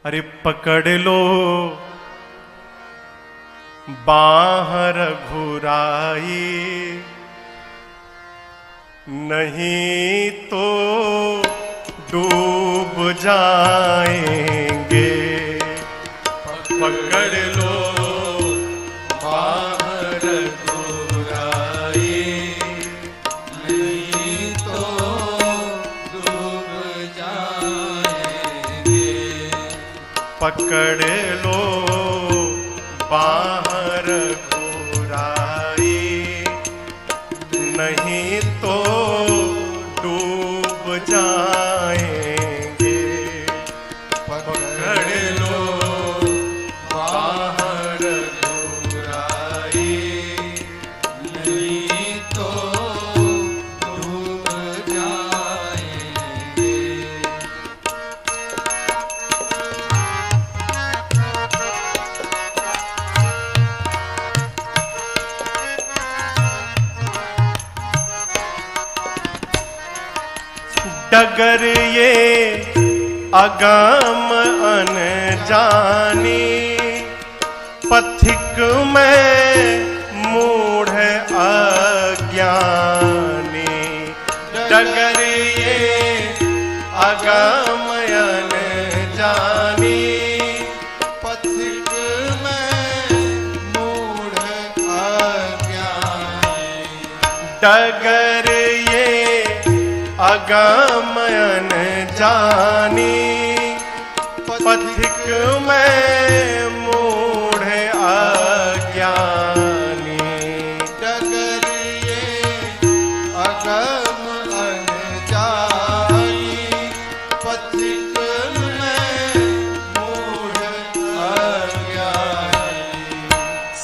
अरे पकड़ लो बाहर घुराई, नहीं तो डूब जाएंगे। पकड़ लो बाहर घुराई, नहीं तो डूब जाएंगे। पकड़ लो बाहर घुराई, नहीं तो डूब जाएंगे। पकड़ लो बाहर घुराई, नहीं तो डूब जाएंगे। डगर ये अगम अनजानी, पथिक में मूढ़ अज्ञानी। डगर ये अगम अनजानी, पथिक में मूढ़ अज्ञानी। डगर ये अगमयन जानी, पथिक में मूढ़ अज्ञानी। डगर ये अगम अनजानी, पथिक में मूढ़ अज्ञानी।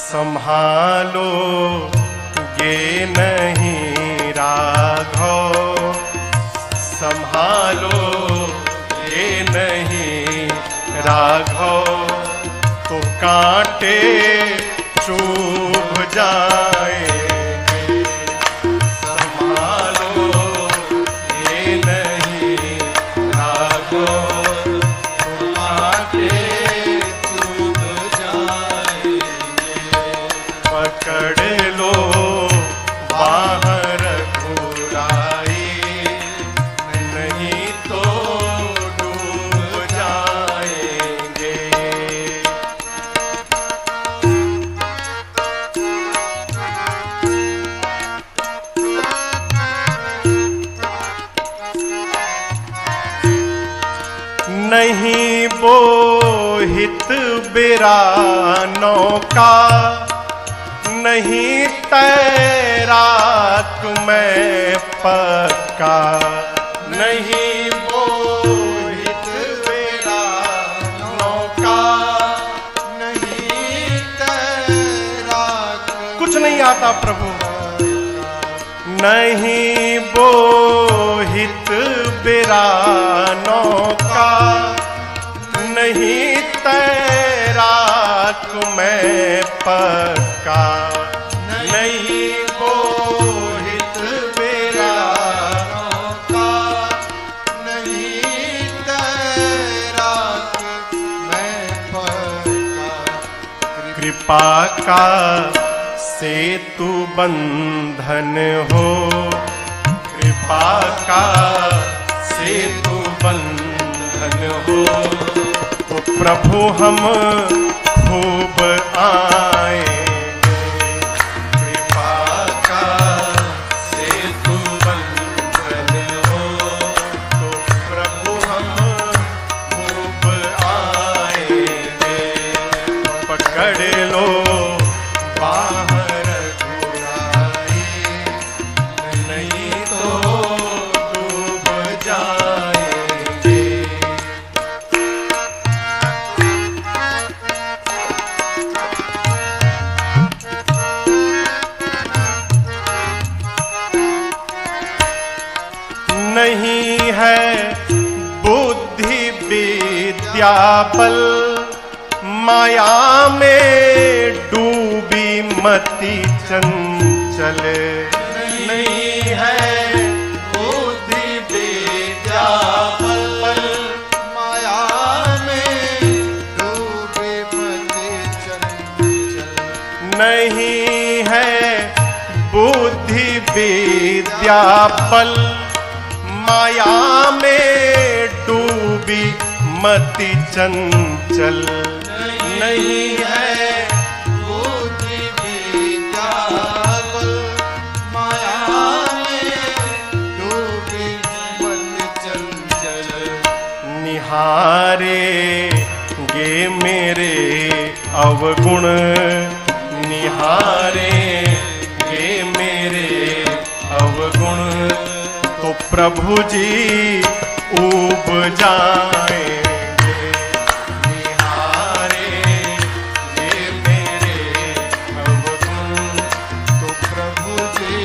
संभालो ये नहीं राघव, संभालो ये नहीं राघव, तो कांटे चुभ जाएंगे। संभालो ये नहीं राघव, तो कांटे चुभ जाएंगे। पकड़ लो बाहर घुराई, नहीं तो डूब जाएंगे। नहीं बोहित बिरानों का, नहीं तैराक मैं पक्का। नहीं बोहित बिरानों का, नहीं तैराक कुछ नहीं आता प्रभु। नहीं बोहित बिरानों का, नहीं तैराक मैं पक्का। नहीं बोहित बिरानों का, नहीं तैराक मैं पक्का। कृपा का सेतु बंधन हो, कृपा का सेतु बंधन हो, तो प्रभु हम खूब आएंगे। कृपा का सेतु बंधन हो, तो प्रभु हम खूब आएंगे। पकड़ लो बाहर घुराई, नहीं तो डूब जाएंगे। नहीं है बुद्धि विद्या बल, माया में डूबी मति चंचल। नहीं है बुद्धि विद्या बल, माया में विद्या बल माया में डूबी मति चंचल नहीं है बुद्धि विद्या बल माया में डूबी मन चंचल निहारे गे मेरे अवगुण निहारे गे मेरे अवगुण तो प्रभु जी ऊब जाएंगे निहारे गे मेरे अवगुण तो प्रभु जी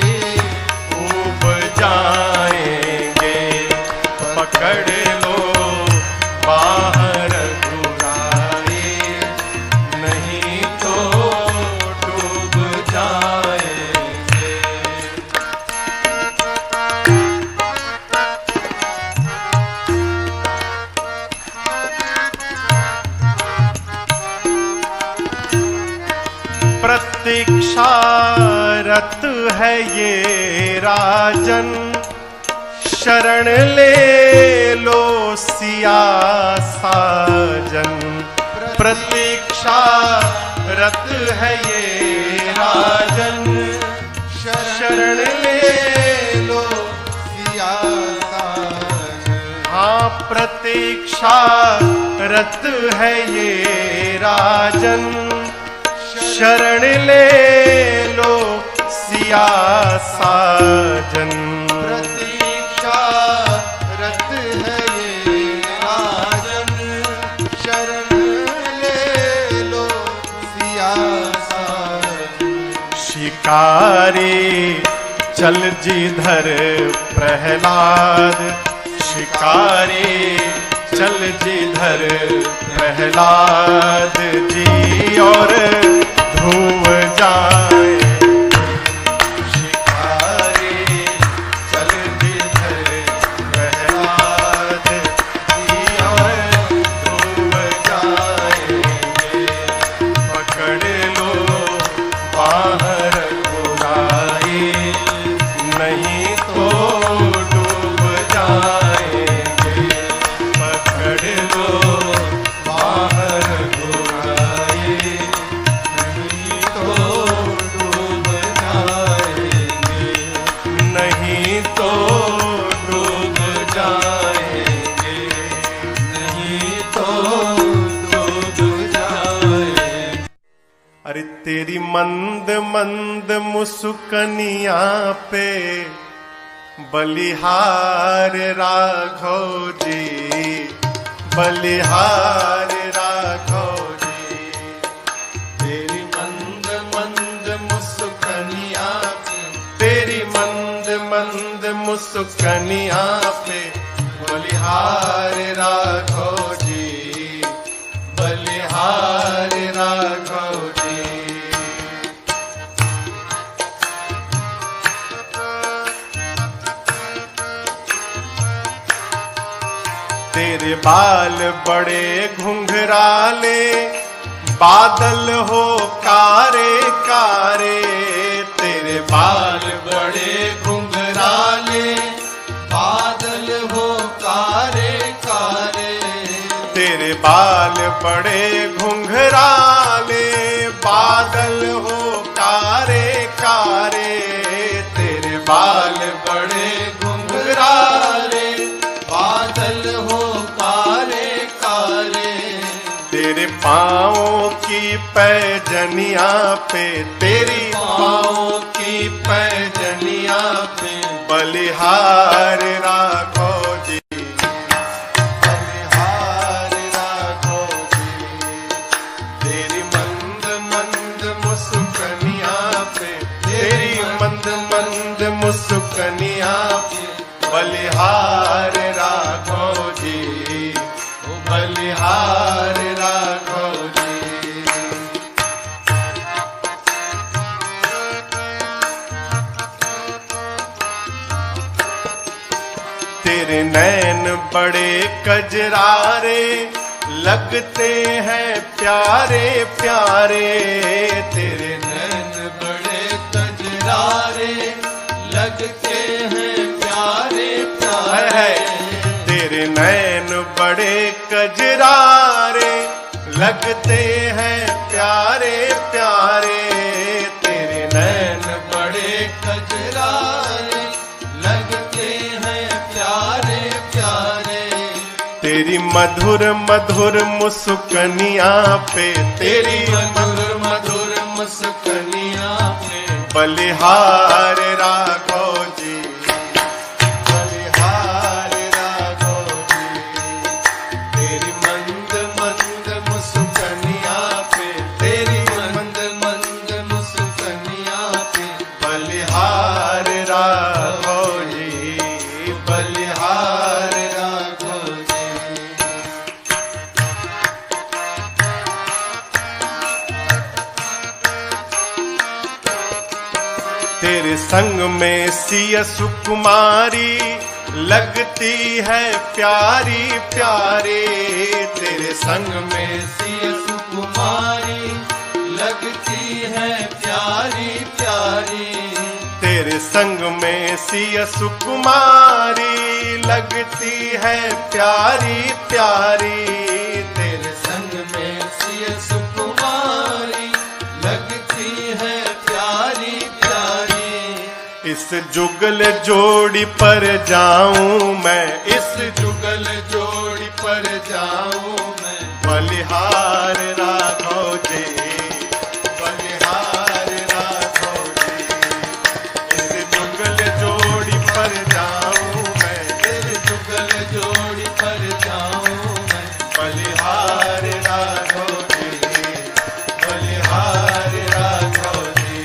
ऊब जाएंगे पकड़ लो बाहर घुराए नहीं तो डूब जाएंगे। प्रतीक्षारत है ये राजन शरण ले लो सिया साजन प्रतीक्षारत है ये राजन शरण ले लो सिया साजन हाँ प्रतीक्षारत है ये राजन शरण ले लो सिया साजन प्रतीक्षा रत है ये राजन शरण ले लो सिया साजन शिकारी चल जिधर प्रहलाद शिकारी चल जिधर प्रहलाद जी और ध्रुव जाए शिकारी चल जिधर प्रहलाद जी और ध्रुव जाएंगे पकड़ लो बाहर बुराई नहीं तो डूब जाएंगे पकड़ लो बाहर बुराई नहीं तो डूब जाएंगे नहीं तो डूब जाएंगे नहीं तो डूब जाएंगे। अरे तेरी मंद मंद मुस्कनिया पे बलिहार राघव जी बलिहार राघव जी तेरी मंद मंद मुस्कनिया पे तेरी मंद मंद मुस्कनिया पे बलिहार राघव जी बलिहार राघव जी तेरे बाल बड़े घुंघराले बादल हो कारे कारे तेरे बाल बड़े घुंघराले बादल हो कारे कारे तेरे बाल बड़े घुंघराले बादल हो कारे कारे तेरे बाल बड़े घुंघराले बादल हो कारे कारे तेरे पाँवों की पैजनिया पे तेरी पाँवों की पैजनिया पे बलिहार राघव जी बलिहार राघव जी तेरी मंद मंद मुस्कनिया पे तेरी मंद मंद मुस्कनिया पे बलिहार राघव जी बलिहार राघव जी तेरे नैन बड़े कजरारे लगते हैं प्यारे प्यारे तेरे नैन बड़े कजरारे लगते हैं प्यारे प्यारे। है तेरे नैन बड़े कजरारे, लगते हैं प्यारे प्यारे। तेरे नैन बड़े कजरारे, लगते हैं प्यारे प्यारे। तेरी मधुर मधुर मुस्कनिया पे, तेरी मधुर मधुर मुस्कनिया पे बलिहार राघव जी, बलिहार राघव जी। तेरी मंद मंद मुस्कनिया पे, तेरी मंद मंद मुस्कनिया पे बलिहार राघव जी, बलिहार राघव जी। तेरे संग में सिया सुकुमारी, लगती है प्यारी प्यारी। तेरे संग में सिया सुकुमारी, लगती है प्यारी प्यारी। तेरे संग में सिया सुकुमारी, लगती है प्यारी प्यारी। तेरे संग में सिया सुकुमारी, लगती है प्यारी प्यारी। इस जुगल जोड़ी पर जाऊं मैं, इस जुगल जोड़ी पर जाऊं मैं, बलिहार राघव जी, बलिहार राघव जी। इस जुगल जोड़ी पर जाऊं मैं, तेरे जुगल जोड़ी पर जाऊं मैं, बलिहार राघव जी, बलिहार राघव जी।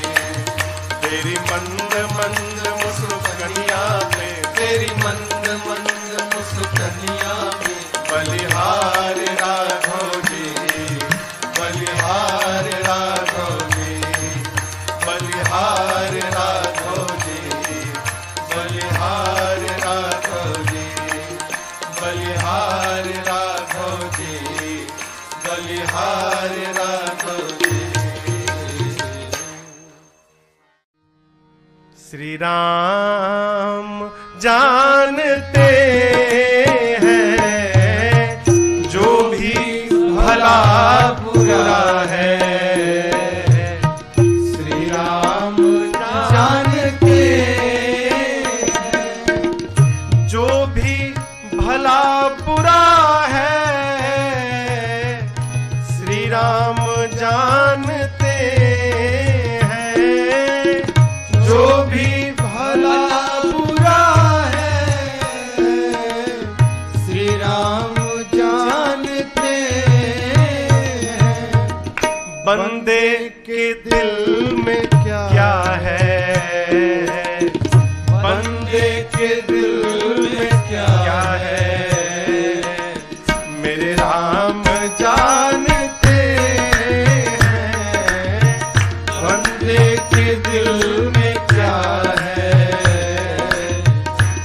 तेरी मंद मंद मुस्कनिया पे, तेरी मंद मंद मुस्कनिया पे बलिहार राघव जी, बलिहार राघव जी, बलिहार राघव जी, बलिहार राघव जी, बलिहार राघव जी, बलिहार राघव जी। श्री राम जानते हैं जो भी भला बुरा है। श्री राम जानते जो भी भला बुरा है, श्री राम जानते हैं। जो भी भला बुरा है, श्री राम जानते हैं। बंदे के दिल में क्या है, बंदे के दिल में क्या है, मेरे राम जानते हैं। बंदे के दिल में क्या है,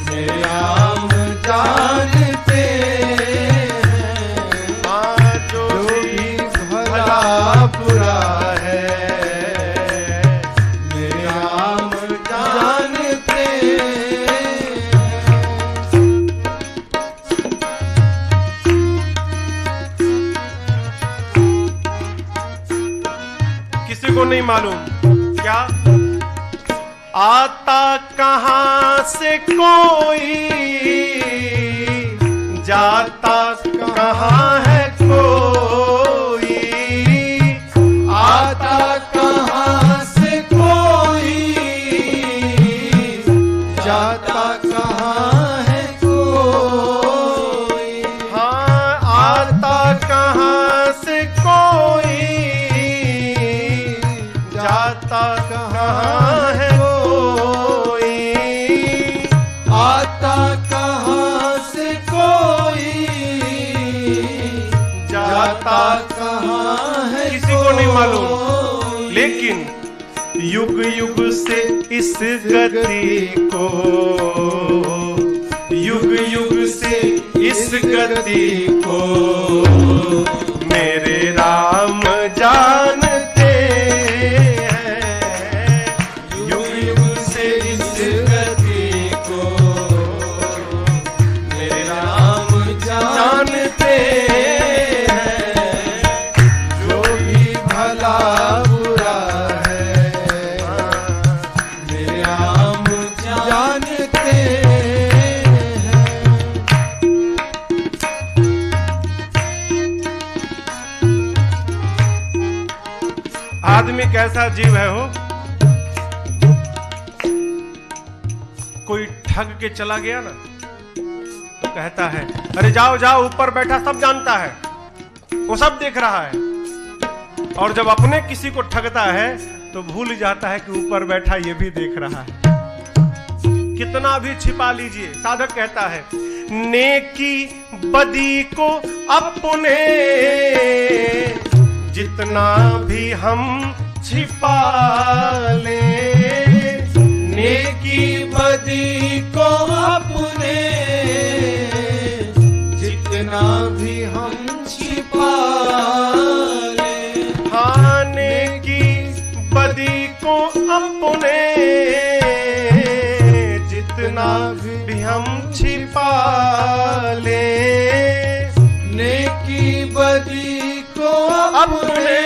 मेरे राम जानते हैं। हाँ, जो भी भला बुरा है, मेरे राम जानते हैं। किसी को नहीं मालूम क्या आता कहां से कोई, जाता कहां है कोई। आता कहां से कोई, जाता कहां है कोई। हाँ, आता कहां से कोई, जाता कहां है कोई। आता कहां से कोई, जाता कहां है किसी को नहीं मालूम, कोई। लेकिन युग युग से इस गति को, युग युग से इस गति को मेरे राम जानते हैं। युग युग से इस गति आदमी कैसा जीव है हो, कोई ठग के चला गया ना तो कहता है अरे जाओ जाओ, ऊपर बैठा सब जानता है, वो सब देख रहा है। और जब अपने किसी को ठगता है तो भूल जाता है कि ऊपर बैठा ये भी देख रहा है। कितना भी छिपा लीजिए, साधक कहता है नेकी बदी को अपने जितना भी हम छिपा ले, नेकी बदी को अपने जितना भी हम छिपा ले। हाँ, नेकी बदी को अपने जितना भी हम छिपा ले, नेकी बदी को अपने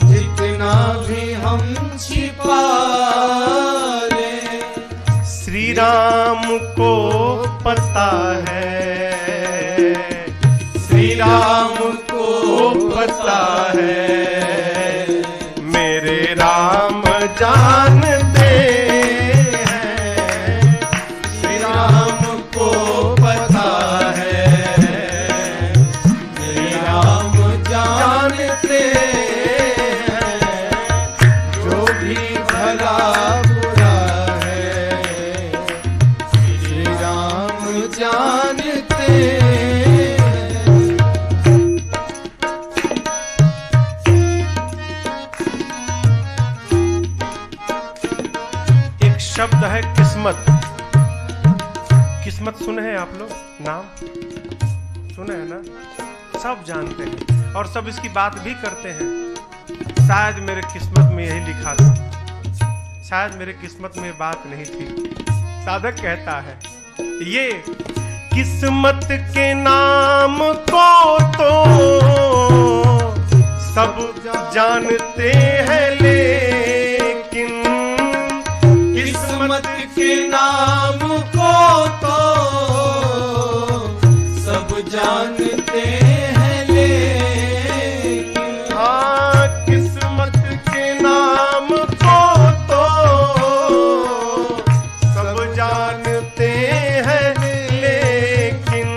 जितना भी हम छिपा ले। श्री राम को पता है, श्री राम को पता है, मेरे राम जानते हैं। श्री राम को पता है, मेरे राम जानते हैं, जो भी भला बुरा है श्री राम जानते हैं। एक शब्द है किस्मत। किस्मत सुने हैं आप लोग, नाम सुने हैं ना, सब जानते हैं और सब इसकी बात भी करते हैं। शायद मेरे किस्मत में यही लिखा था, शायद मेरे किस्मत में बात नहीं थी। साधक कहता है ये किस्मत के नाम को तो सब जानते हैं, लेकिन किस्मत के नाम को तो सब जानते हैं, लेकिन हाँ, किस्मत के नाम को तो सब जानते हैं, लेकिन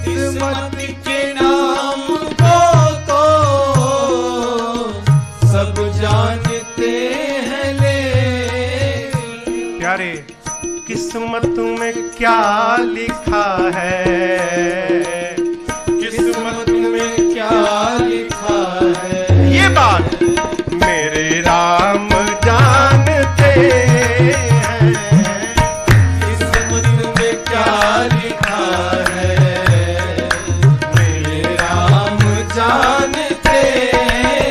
किस्मत के नाम को तो सब जानते हैं, लेकिन प्यारे किस्मत में क्या लिखा है, किस्मत में क्या लिखा है, ये बात मेरे राम जानते हैं। किस्मत में क्या लिखा है, मेरे राम जानते हैं,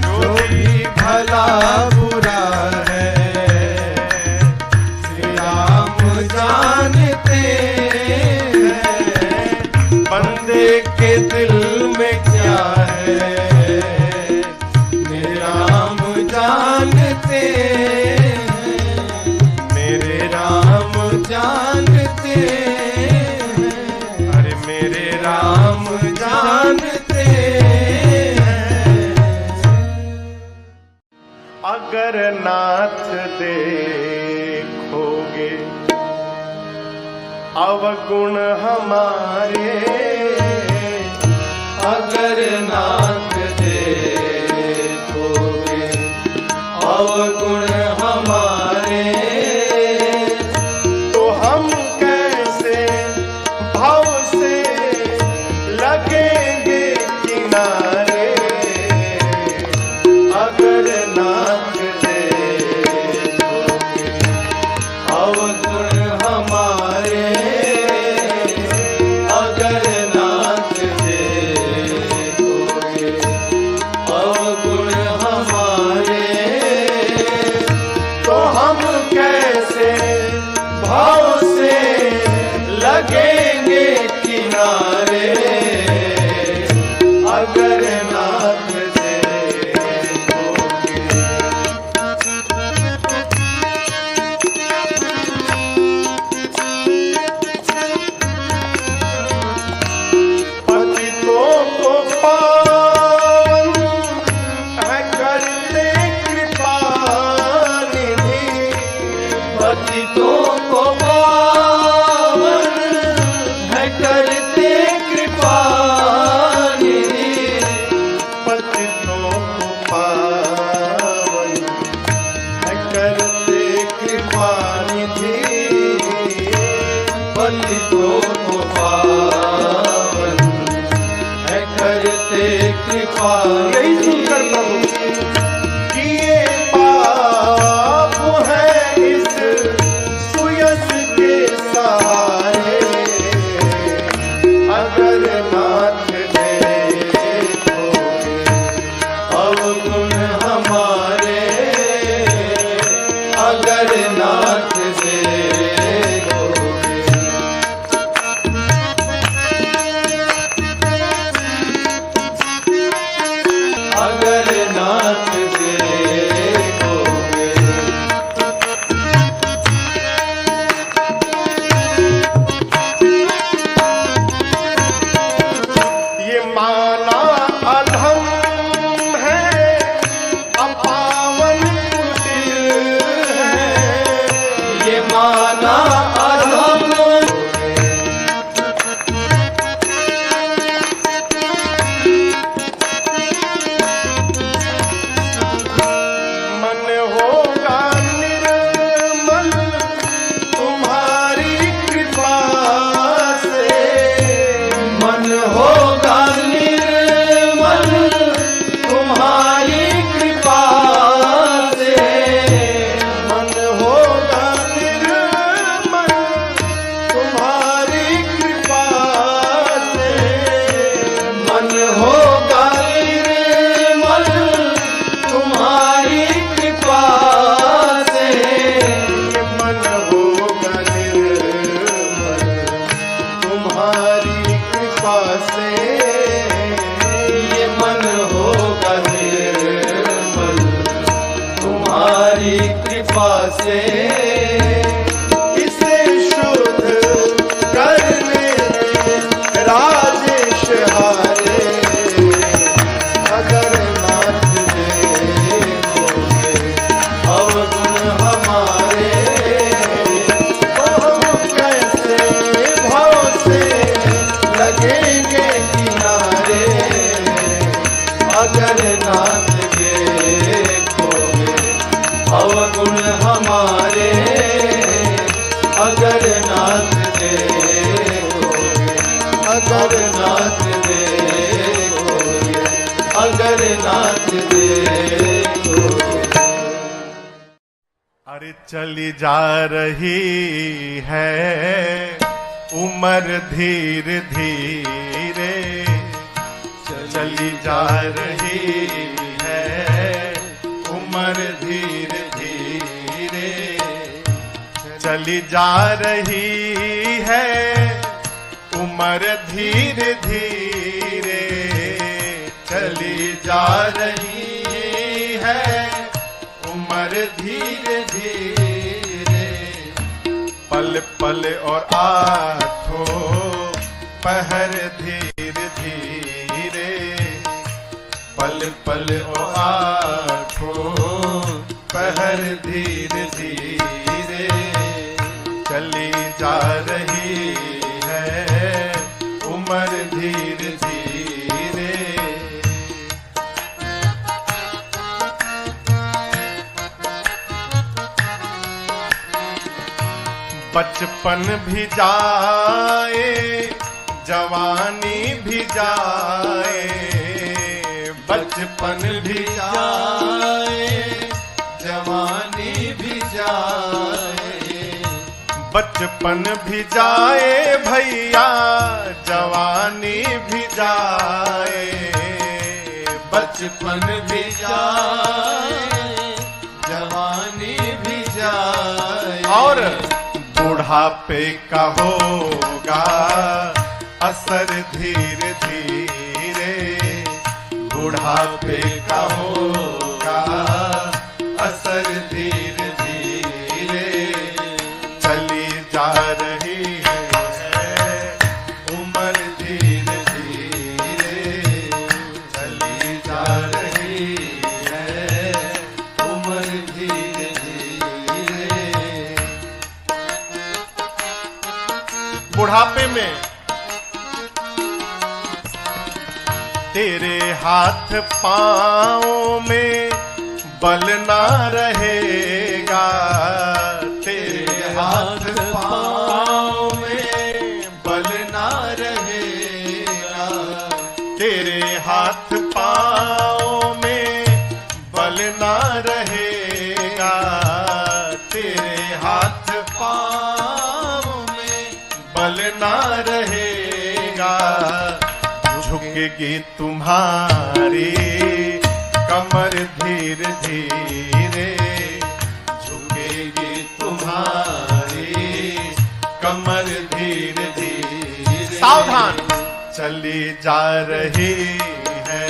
जो भी भला बुरा है श्री राम जानते हैं, बंदे के दिल में क्या है, मेरे राम जानते हैं, मेरे राम जानते हैं, अरे मेरे राम जानते हैं। अगर नाथ देखोगे अवगुण हमारे, अगर नाथ देखोगे अवगुण हमारे, तो हम कैसे भाव से लगेंगे किनारे। अगर नाथ देखोगे अवगुण हमारे, अगर करते कृपा निधि, पतितों को पावन है करते कृपा निधि, पतितों को पावन है करते कृपा। यही सुनकर प्रभु किए पाप है इस सुयस के सहारे, अगर नाथ देखोगे अवगुण हमारे, अगर नाथ देखोगे। अगर नाथ देखोगे। ये माना अधम है, अपावन कुटिल है, ये माना अधम, मन होगा निर्मल तुम्हारी कृपा से, मन होगा निर्मल तुम्हारी कृपा से, मन होगा निर्मल तुम्हारी कृपा से, मन होगा निर्मल तुम्हारी कृपा से, ये मन होगा निर्मल तुम्हारी कृपा से, ये मन होगा निर्मल तुम्हारी कृपा से। इसे शुद्ध करने राजेश हारे, अगर नाथ देखोगे अवगुण हमारे, तो हम कैसे भाव से लगेंगे किनारे, अगर नाथ देखोगे अवगुण हमारे, अगर नाथ देखोगे, अगर नाथ देखोगे, अगर नाथ देखोगे। अरे चली जा रही है उम्र धीरे धीरे, चली जा रही है उम्र धीरे धीरे, चली जा रही है उम्र धीरे धीरे, चली जा रही है उम्र धीरे धीरे, पल पल और आठों पहर धीरे धीरे, पल पल और आठों पहर धीरे धीरे, चली जा रही है उम्र धीरे धीरे। बचपन भी जाए जवानी भी जाए, बचपन भी जाए जवानी भी जाए, बचपन भी जाए भैया जवानी भी जाए, बचपन भी जाए जवानी भी जाए, और बुढ़ापे का होगा असर धीरे धीरे, बुढ़ापे का होगा असर धीरे धीरे, चली जा रही है उम्र धीरे धीरे, चली जा रही है उम्र धीरे धीरे। बुढ़ापे में तेरे हाथ पाँव में बल ना रहेगा, तेरे हाथ पाँव में बल ना रहेगा, तेरे हाथ पाँव में बल ना रहेगा, तेरे हाथ पाँव में बल ना रहेगा। झुकेगी तुम्हारी कमर धीरे धीरे, झुकेगी तुम्हारी कमर धीरे धीरे। सावधान, चली जा रही है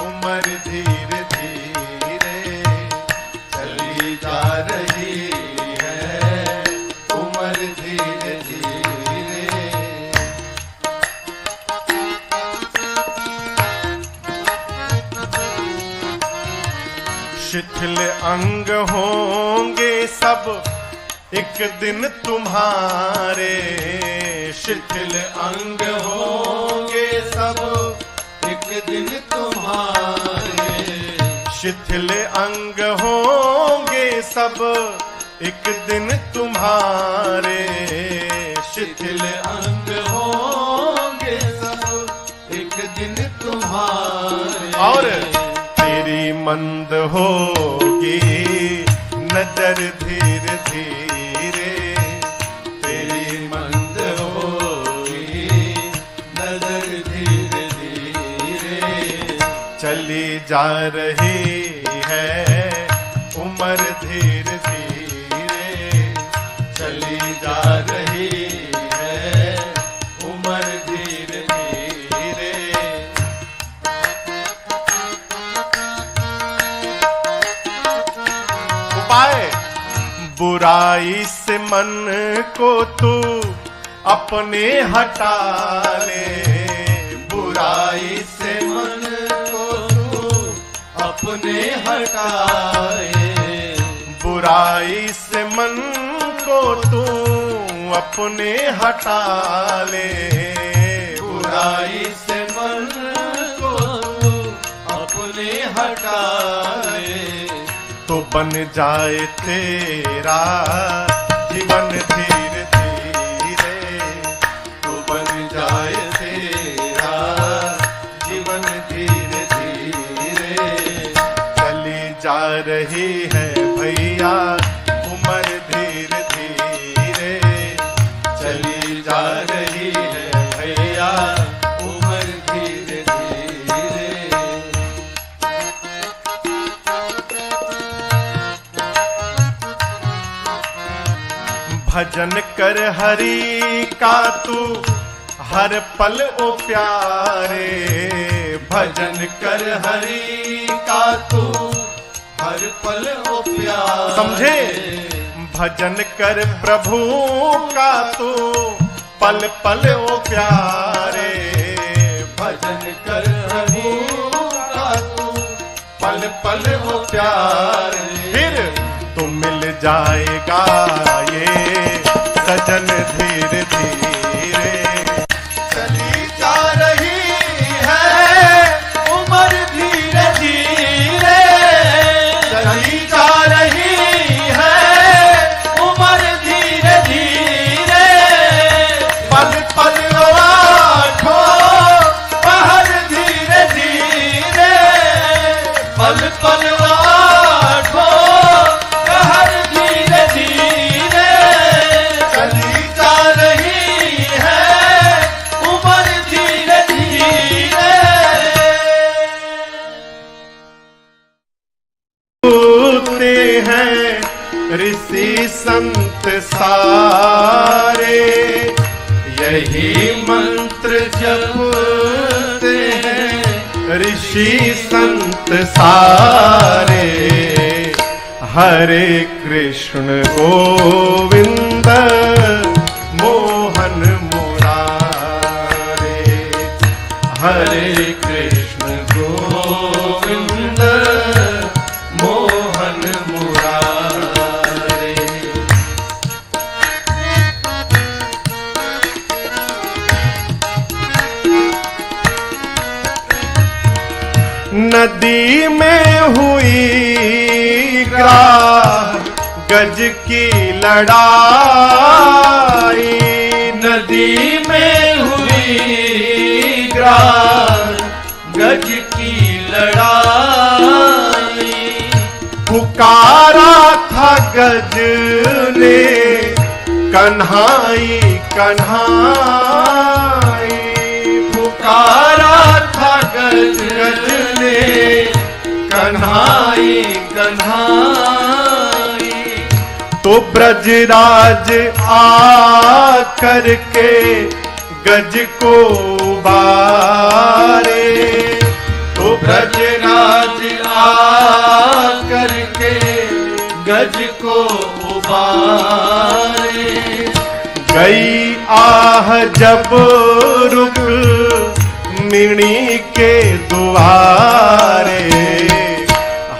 उम्र धीरे धीरे, चली जा रही है उम्र धीरे धीरे। शिथिल अंग होंगे सब एक दिन तुम्हारे, शिथिल अंग होंगे सब एक दिन तुम्हारे, शिथिल अंग होंगे सब एक दिन तुम्हारे, शिथिल अंग होंगे सब एक दिन तुम्हारे। और तेरी मंद होगी नजर धीरे धीरे, तेरी मंद होगी नजर धीरे धीरे, चली जा रही है उम्र धीरे धीरे, चली जा रही है उम्र धीरे धीरे। उपाय, बुराई से मन को तू अपने हटा ले, बुराई से मन को तू अपने हटाए, बुराई से मन को तू अपने हटा ले, बुराई से मन को तू अपने हटाए, तो बन जाए तेरा जीवन धीरे धीरे, तो बन जाए तेरा जीवन धीरे धीरे। चली जा रही है भैया उम्र धीरे धीरे, चली जा रही है भैया उम्र धीरे धीरे। भजन कर हरि का तू हर पल ओ प्यारे, भजन कर हरि का तू हर पल ओ प्यारे। समझे, भजन कर प्रभु का तू पल पल ओ प्यारे, भजन कर हरि का तू पल पल ओ प्यारे। फिर तो मिल जाएगा ये सजन धीरे धीरे। चली जा रही है उम्र धीरे धीरे, चली जा रही है उम्र धीरे धीरे। पल पल आठो पहर धीरे धीरे, पल पल आठो पहर धीरे धीरे। चली जा रही है उम्र धीरे धीरे। होते हैं ऋषि संत सारे, यही मंत्र जपते हैं ऋषि संत सारे। हरे कृष्ण गोविंद मोहन मुरारे, हरे कृष्ण गोविंद मोहन मुरारे। नदी में हुई ग्राह गज की लड़ाई, नदी में हुई ग्राह गज की लड़ाई। पुकारा था गज ने कन्हाई कन्हाई, पुकारा था गज ने कन्हाई कन्हाई। तो ब्रजराज आ करके गज को उबारे, तो ब्रजराज आ करके गज को उबारे। गई आह जब रुक मिणी के द्वारे,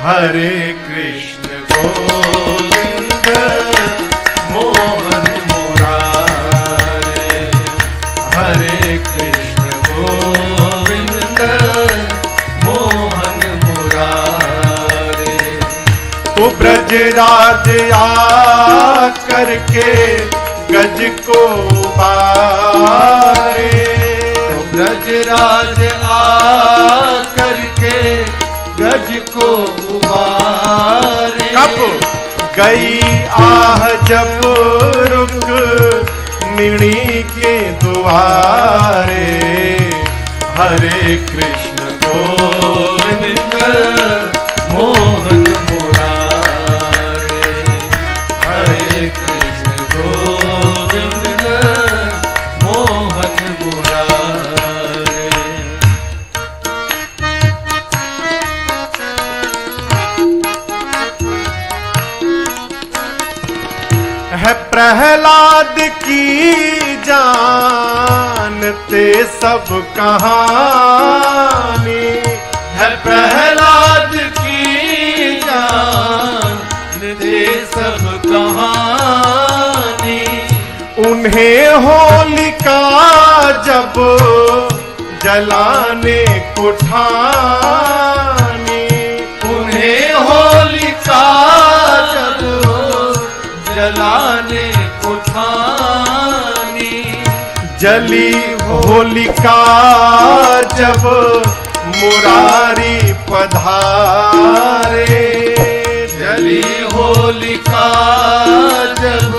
हरे कृष्ण गोविंद मोहन मुरारे, हरे कृष्ण गोविंद मोहन मुरारे। तो ब्रजराज आ करके गज को उबारे, तो ब्रजराज आ करके गज को उबारे। कब गई आह जब रुक मिणी के द्वारे, हरे कृष्ण गोविंद मोहन मुरारे, हरे कृष्ण गोविंद मोहन मुरारे। है प्रहलाद की जानते सब कहानी, है प्रहलाद की जानते सब कहानी। उन्हें होलिका जब जलाने को ठानी, उन्हें होलिका जब जलाने को ठानी। जली होलिका जब मुरारी पधारे, जली होलिका जब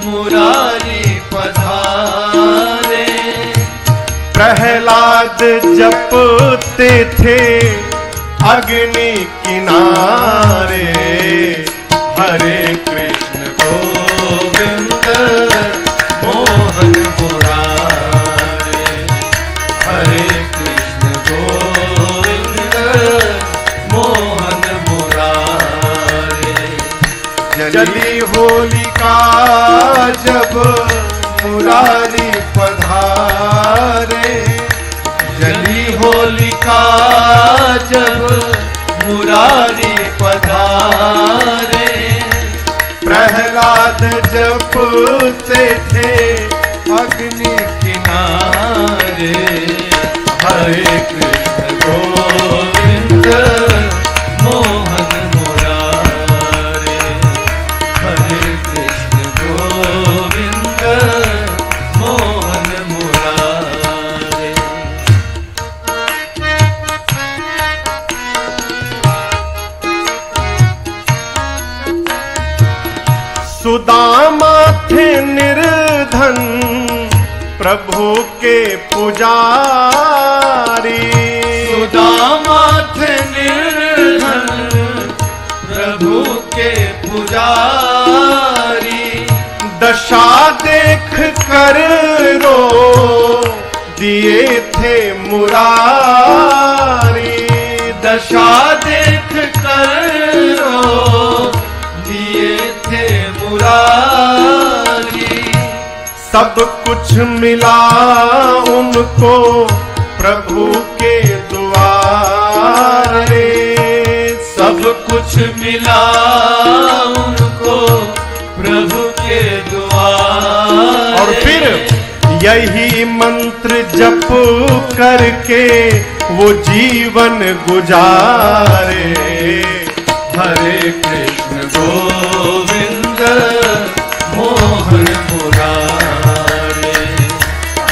मुरारी पधारे। प्रहलाद जपते थे अग्नि किनारे, हरे कृष्ण गोविंद मोहन मुरारे, हरे कृष्ण गोविंद मोहन मुरारे। जली होलिका जब मुरारी पधारे, जली होलिका जब मुरारी पधारे। प्रहलाद जपते थे अग्नि किनारे, हरे कृष्ण गोविंद मोहन मुरारे, हरे कृष्ण गोविंद मोहन मुरारे। सुदामा थे निर्धन प्रभु के पुजारी, सुदामा थे निर्धन प्रभु के पुजारी। दशा देख कर रो दिए थे मुरारी, दशा देख कर रो दिए थे मुरारी। सब कुछ मिला उनको प्रभु के द्वारे, सब कुछ मिला उनको प्रभु के द्वारे। और फिर यही मंत्र जप करके वो जीवन गुजारे। हरे कृष्ण गोविंद मोहन मुरारे।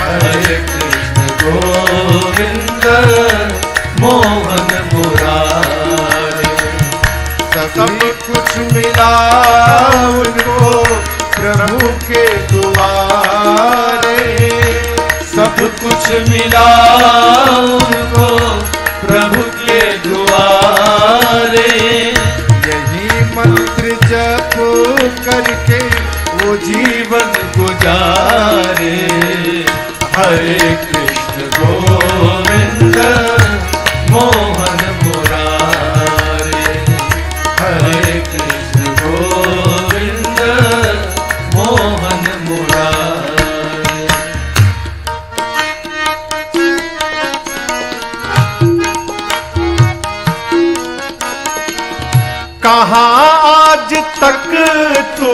हरे कृष्ण गोविंद मोहन मुरारे। सब कुछ मिला उनको प्रभु के दुआरे। सब कुछ मिला उनको प्रभु के दुआरे। यही मंत्र जप करके वो जीवन गुजारे। हरे कृष्ण गोविंद मोहन मुरारे। हरे कृष्ण गोविंद मोहन मुरारे। कहाँ आज तक तू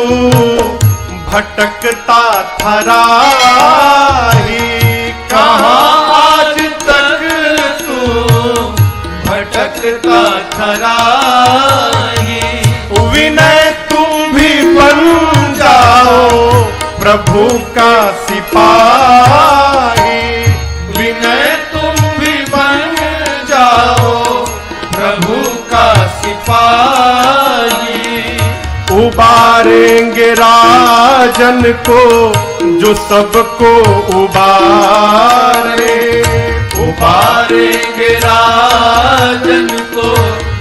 भटकता था राही। कहाँ आज तक तू भटकता था राही। विनय तुम भी बन जाओ प्रभु का सिपाही। विनय तुम भी बन जाओ प्रभु का सिपाही। उबारेंगे राजन को जो सबको उबारे। उबारेंगे राजन को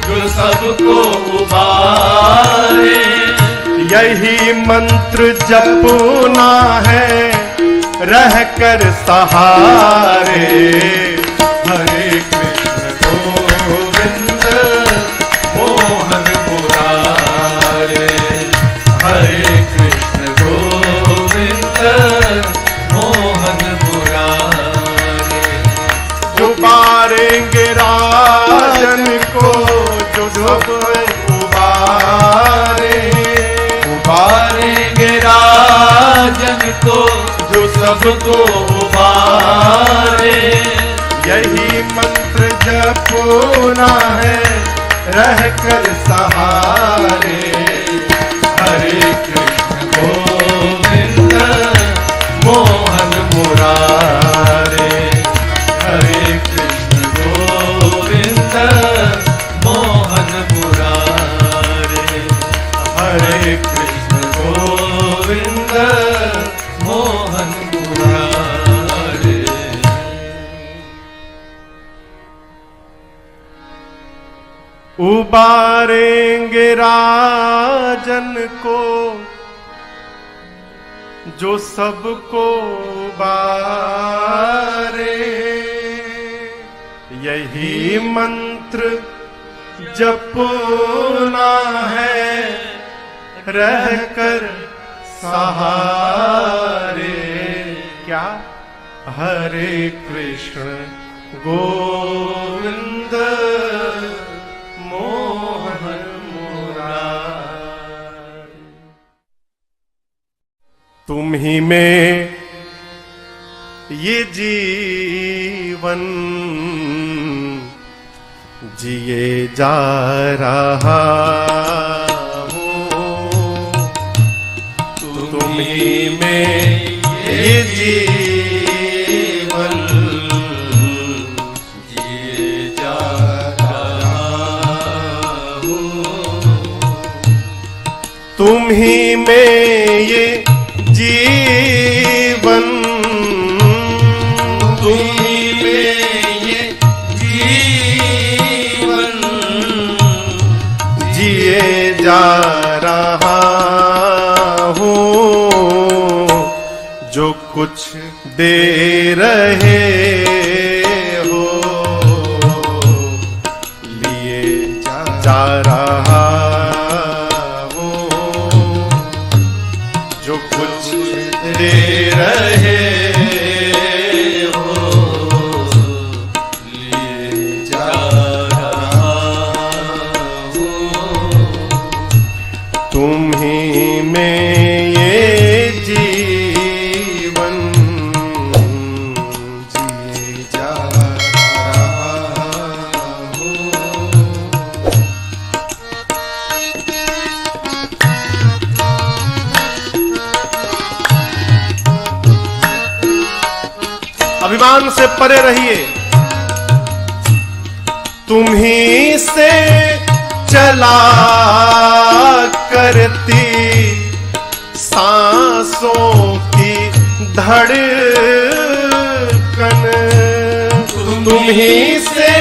जो सबको उबारे। यही मंत्र जपना है रहकर सहारे। हरे कृष्ण गोविंद मोहन मुरारे। हरे कृष्ण गोविंद मोहन मुरारे। उबारेंगे राजन को जो सब उबारे। उबारेंगे राजन को जो सबको उबारे। यही मंत्र जपना है रहकर सहारे। हरे कृष्ण गोविंद मोहन मुरारे। हरे कृष्ण गोविंद मोहन मुरारे। हरे कृष्ण गोविंद मोहन मुरारे। उबारेंगे राजन को जो सबको उबारे। यही मंत्र जपना है रहकर सहारे। क्या? हरे कृष्ण गोविंद मोहन मुरारे। तुम ही में ये जीवन जिए जा रहा हूँ। तुम ही में ये जीवन जिए जा रहा हूँ। तुम ही में ये जीवन। तुम ही में ये जीवन जिए जा रहा हूँ। जो कुछ दे रहे हो लिए जा रहा हूँ। जो कुछ दे रहे हो लिए जा रहा हूँ। तुम ही में ये जीवन से परे रहिए। तुम्ही से चला करती सांसों की धड़कन, तुम्ही से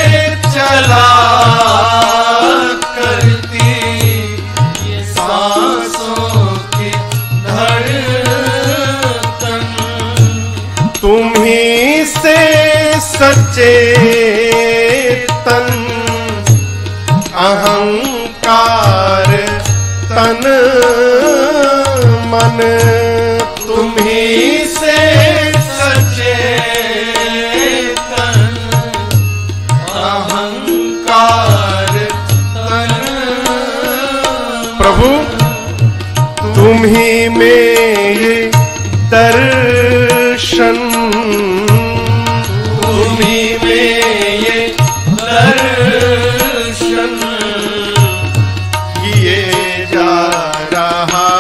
चला करती ये सांसों की धड़कन, तुम्ही से सचेतन अहंकार तन मन, तुम्ही से सचेतन अहंकार तन, प्रभु तुम्ही में ये दर्शन, तुम्ही में ये दर्शन किए जा रहा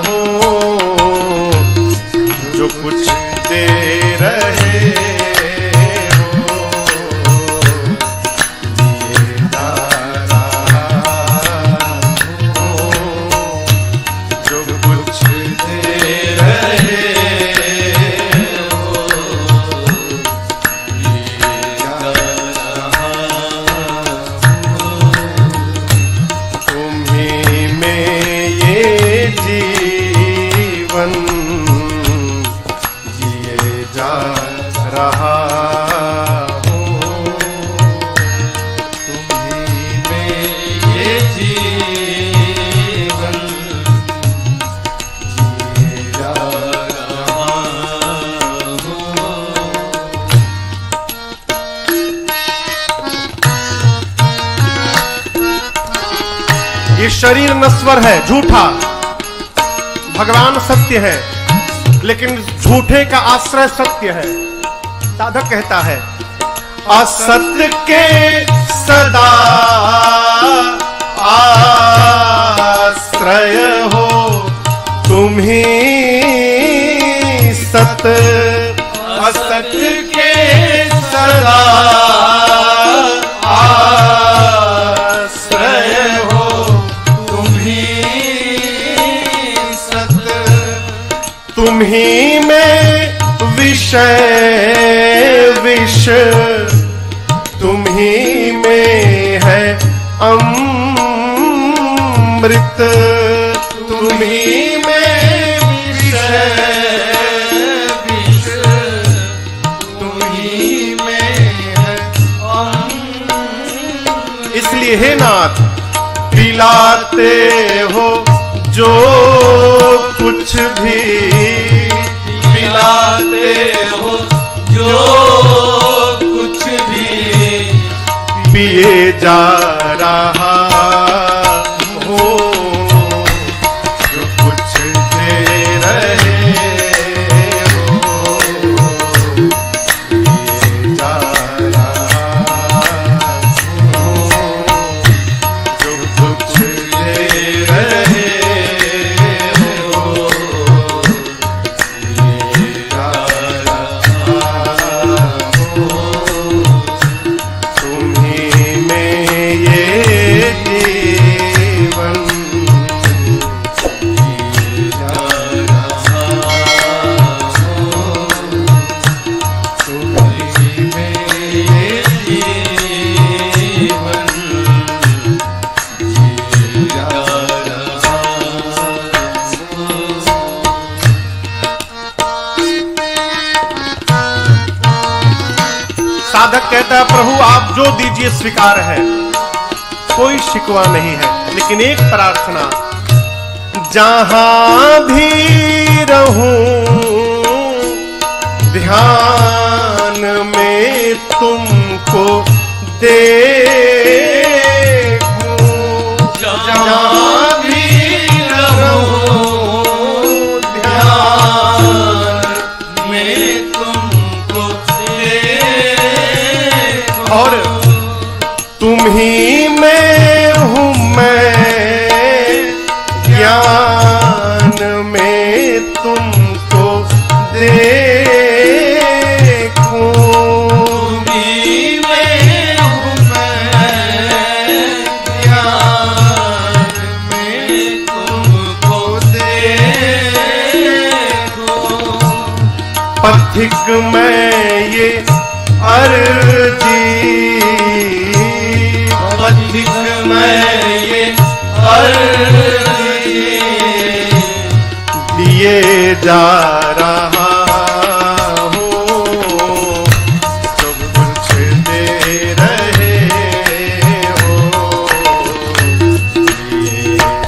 हूँ, जो कुछ दे रहे हो किए जा रहा हूँ, जो कुछ दे रहे हो किए जा रहा तुम्ही में ये जीवन जिए जा रहा हूँ, तुम्ही में ये जीवन जिए जा रहा हूँ। ये शरीर नश्वर है, झूठा, भगवान सत्य है, लेकिन झूठे का आश्रय सत्य है। साधक कहता है असत्य के सदा आश्रय हो, तुम्ही सत असत्य के सदा आश्रय हो, तुम्ही सत, तुम्ही में विषय विष, तुम्ही में है अमृत, तुम्ही में विषय विष, तुम्ही में है अमृत। इसलिए हे नाथ पिलाते हो जो कुछ भी, पिलाते हो जो कुछ भी पिए जा रहा हो, जो कुछ दे रहे हो पिए जा रहा हो, जो कुछ दे रहे हो पिए जा रहा हो, तुम्ही में ये जीवन जिए जा रहा हो, तुम्ही में ये जीवन जिए जा रहा हो। साधक कहता है प्रभु आप जो दीजिए स्वीकार है, कोई शिकवा नहीं है, लेकिन एक प्रार्थना, जहां भी रहूं ध्यान में तुमको देखूं, जहाँ भी रहूं ध्यान में तुमको देखूं, और तुम्ही में हूँ मैं, ज्ञान में तुमको देखूं, अधिक मैं ये अर्जी, अधिक मैं ये अर्जी दिए जा रहा हूँ, जो कुछ दे रहे हो दिए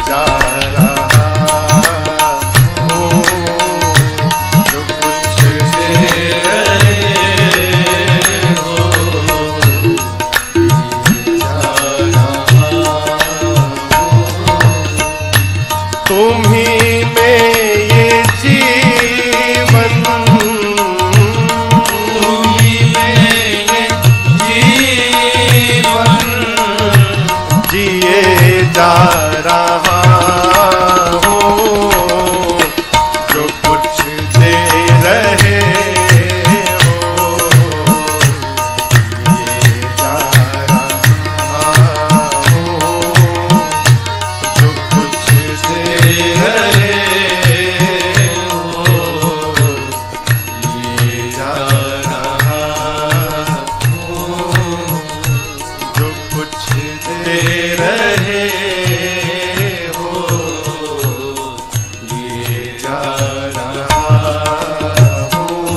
जा रहा हूँ, जो कुछ दे रहे हो दिए जा रहा हूँ। तुम्ही में ये जीवन, तुम्ही में ये जीवन जिए जा रहा हूँ, जो कुछ दे रहे हो दिए जा रहा हूँ, जो कुछ दे रहे हो दिए जा रहा हूँ, जो कुछ दे रहे हो दिए जा रहा हूँ।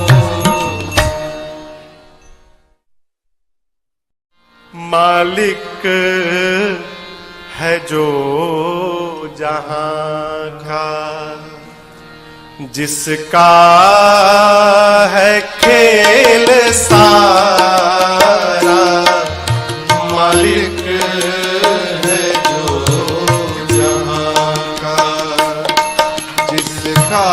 मालिक है जो जहां का, जिसका है खेल सारा, मालिक है जो जहां का, जिसका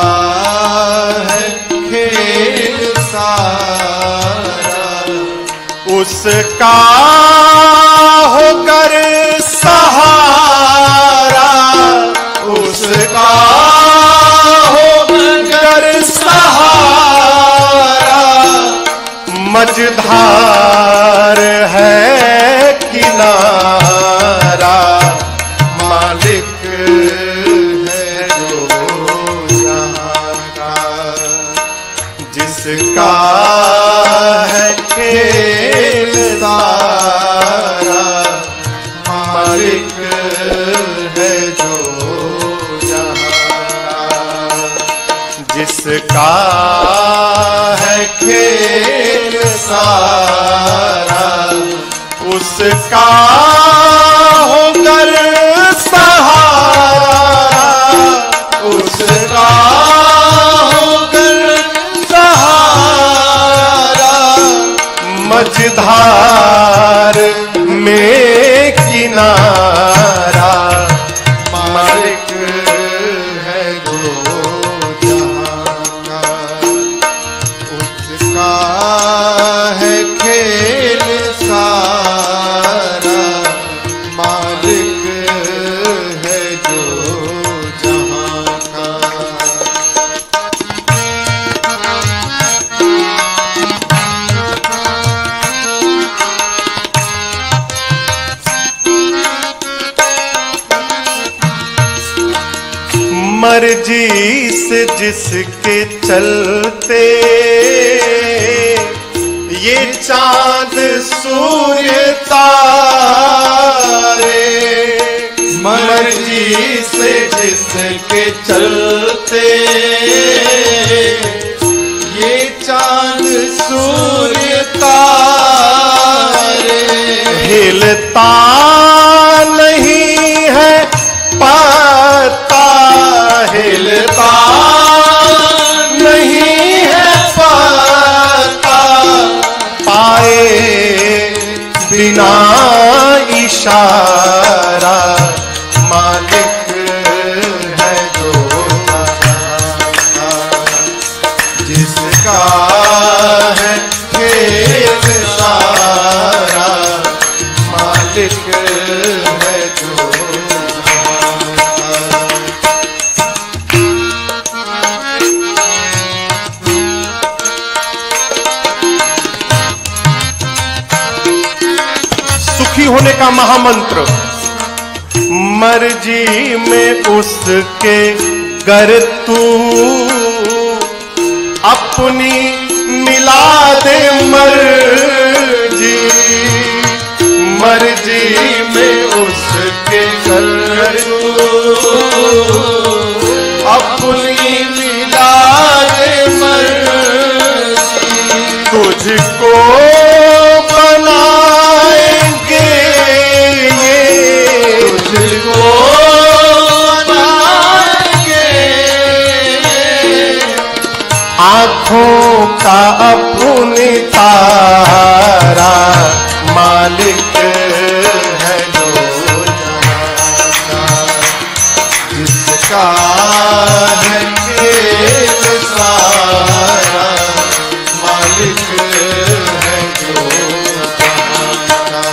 है खेल सारा, उसका होकर सहारा, उसका होकर सहारा, मझधार है किनारा, मालिक है जो जहां का, जिसका है खेल सारा, मालिक है जो जहां का, जिसका है खेल सारा, उसका होकर सहारा, उसका होकर सहारा, मझधार में किनारा, मालिक है जो जहां का, उसका है खेल सारा, मालिक है जो जहां का। मर्जी से जिसके चलते ये चांद सूर्य तारे, मर्जी से जिसके चलते ये चांद सूर्य तारे, हिलता नहीं है पता, हिलता नहीं है पता, पाए बिना इशारा, मालिक है जो जिसका है खेल सारा, मालिक है जो सुखी होने का महामंत्र, मर्जी में उसके गर तू अपनी मिला दे मर्जी, मर्जी में उसके कर अपनी मिला दे मर्जी, तुझको बनाएंगे ये, तुझको बनाएंगे आँखों का अपनी तारा, मालिक है जो जहां का, जिसका है खेल सारा, मालिक है जो जहां का।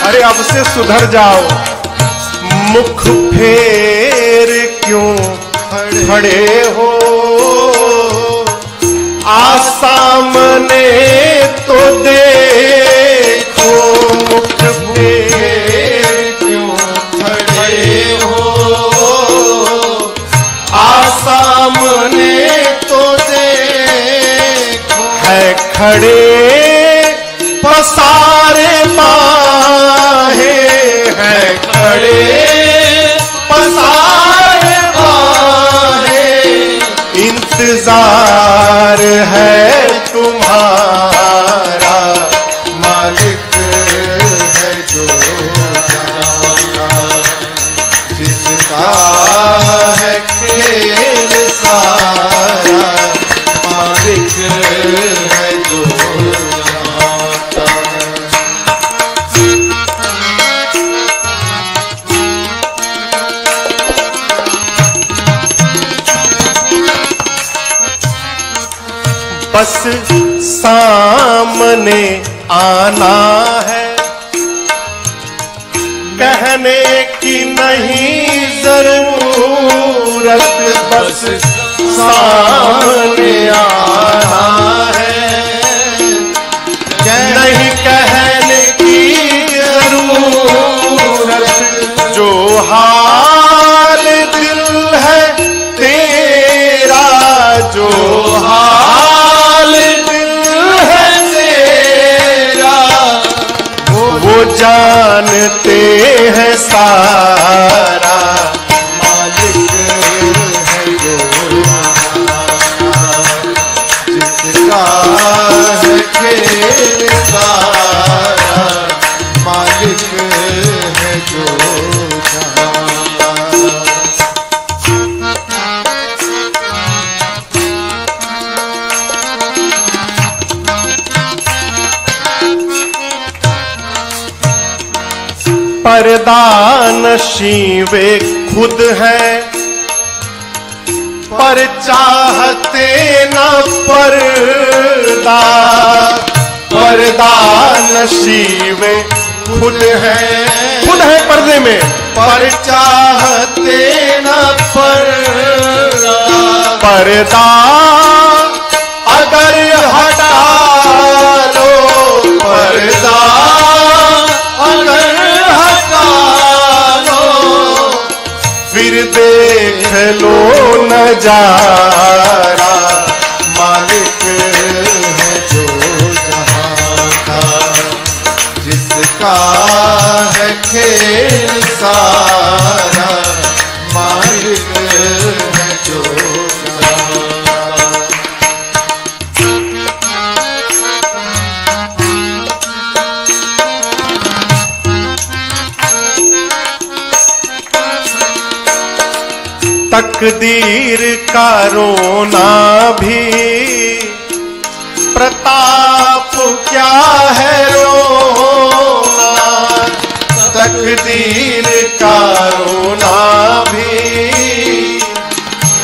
अरे अब से सुधर जाओ, मुख फेर क्यों खड़े हो, आसामने तो देखो, मुख फेर क्यों खड़े हो, आसामने तो देखो, है खड़े पसारे बाहें, है खड़े पसारे बाहें, इंतजार है तुम्हारा, मालिक है जो जहां का, जिसका है खेल सारा, मालिक है जो जहां का। बस सामने आना है, कहने की नहीं जरूरत, बस सामने आना है, नहीं कहने की जरूरत, जो हाल दिल है तेरा, जो हाल दिल है तेरा, वो जानते हैं सारा, मालिक है जो जिसका है खेल सारा, मालिक है जो जहां का। पर्दा नशीं वे खुद हैं, पर चाहते न पर्दा, पर्दा नशीं वे खुद है पर्दे में, पर चाहते न पर्दा, पर्दा अगर हटा लो, पर्दा अगर हटा लो, फिर देख लो नजारा, मालिक है जो जहां का, जिसका है खेल सारा, मालिक है जो जहां का। तकदीर का रोना भी प्रताप क्या है रोना, तकदीर का रोना भी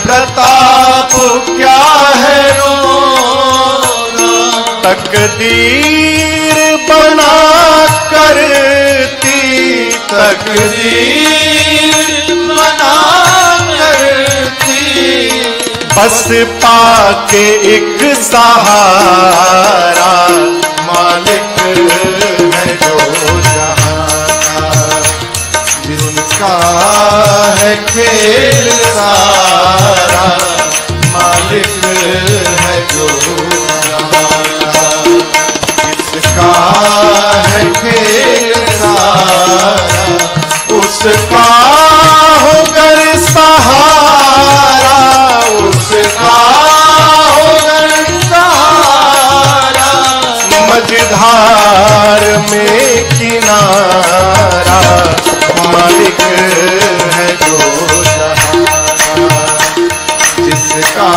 प्रताप क्या है रोना, तकदीर बना करती, तकदीर बना बस पाके एक सहारा, मालिक है जो जहां का, जिसका है खेल सारा, मालिक है जो जहां, जिसका है खेल सारा, उसका होकर सहारा, उसका होकर सहारा, मझधार में किनारा, मालिक है जो जहां, जिसका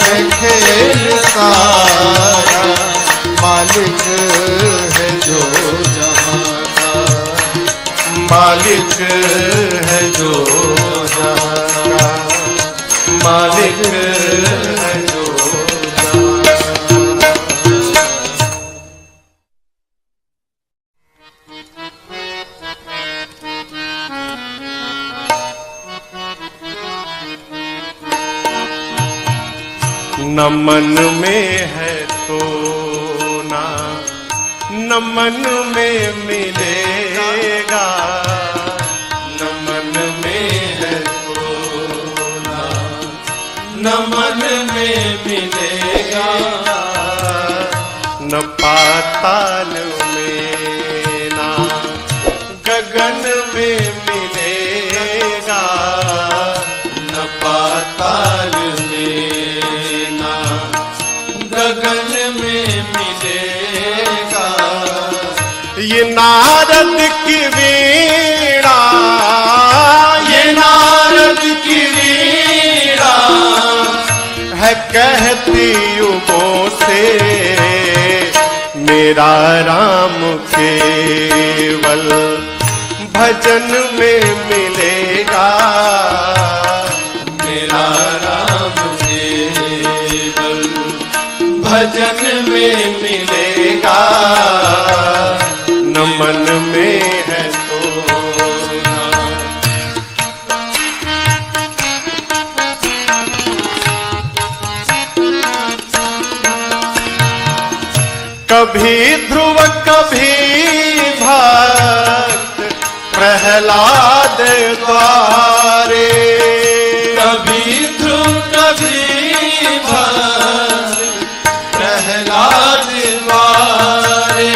है खेल सारा, मालिक है जो जहां का, मालिक है जो जहां का, मालिक है जो जहां का। न मन में है तो ना न मन में मिलेगा, न मन में है तो न मन में मिलेगा, न पाताल में ना गगन में मिलेगा, न पाताल में ना गगन में मिलेगा। ये नारद की वीणा, ये नारद की वीणा है कहती युगों से, मेरा राम केवल भजन में मिलेगा, मेरा राम केवल भजन में मिलेगा। न मन में है तो कभी ध्रुव कभी भक्त प्रहलाद द्वारे, कभी ध्रुव कभी भक्त प्रहलाद द्वारे,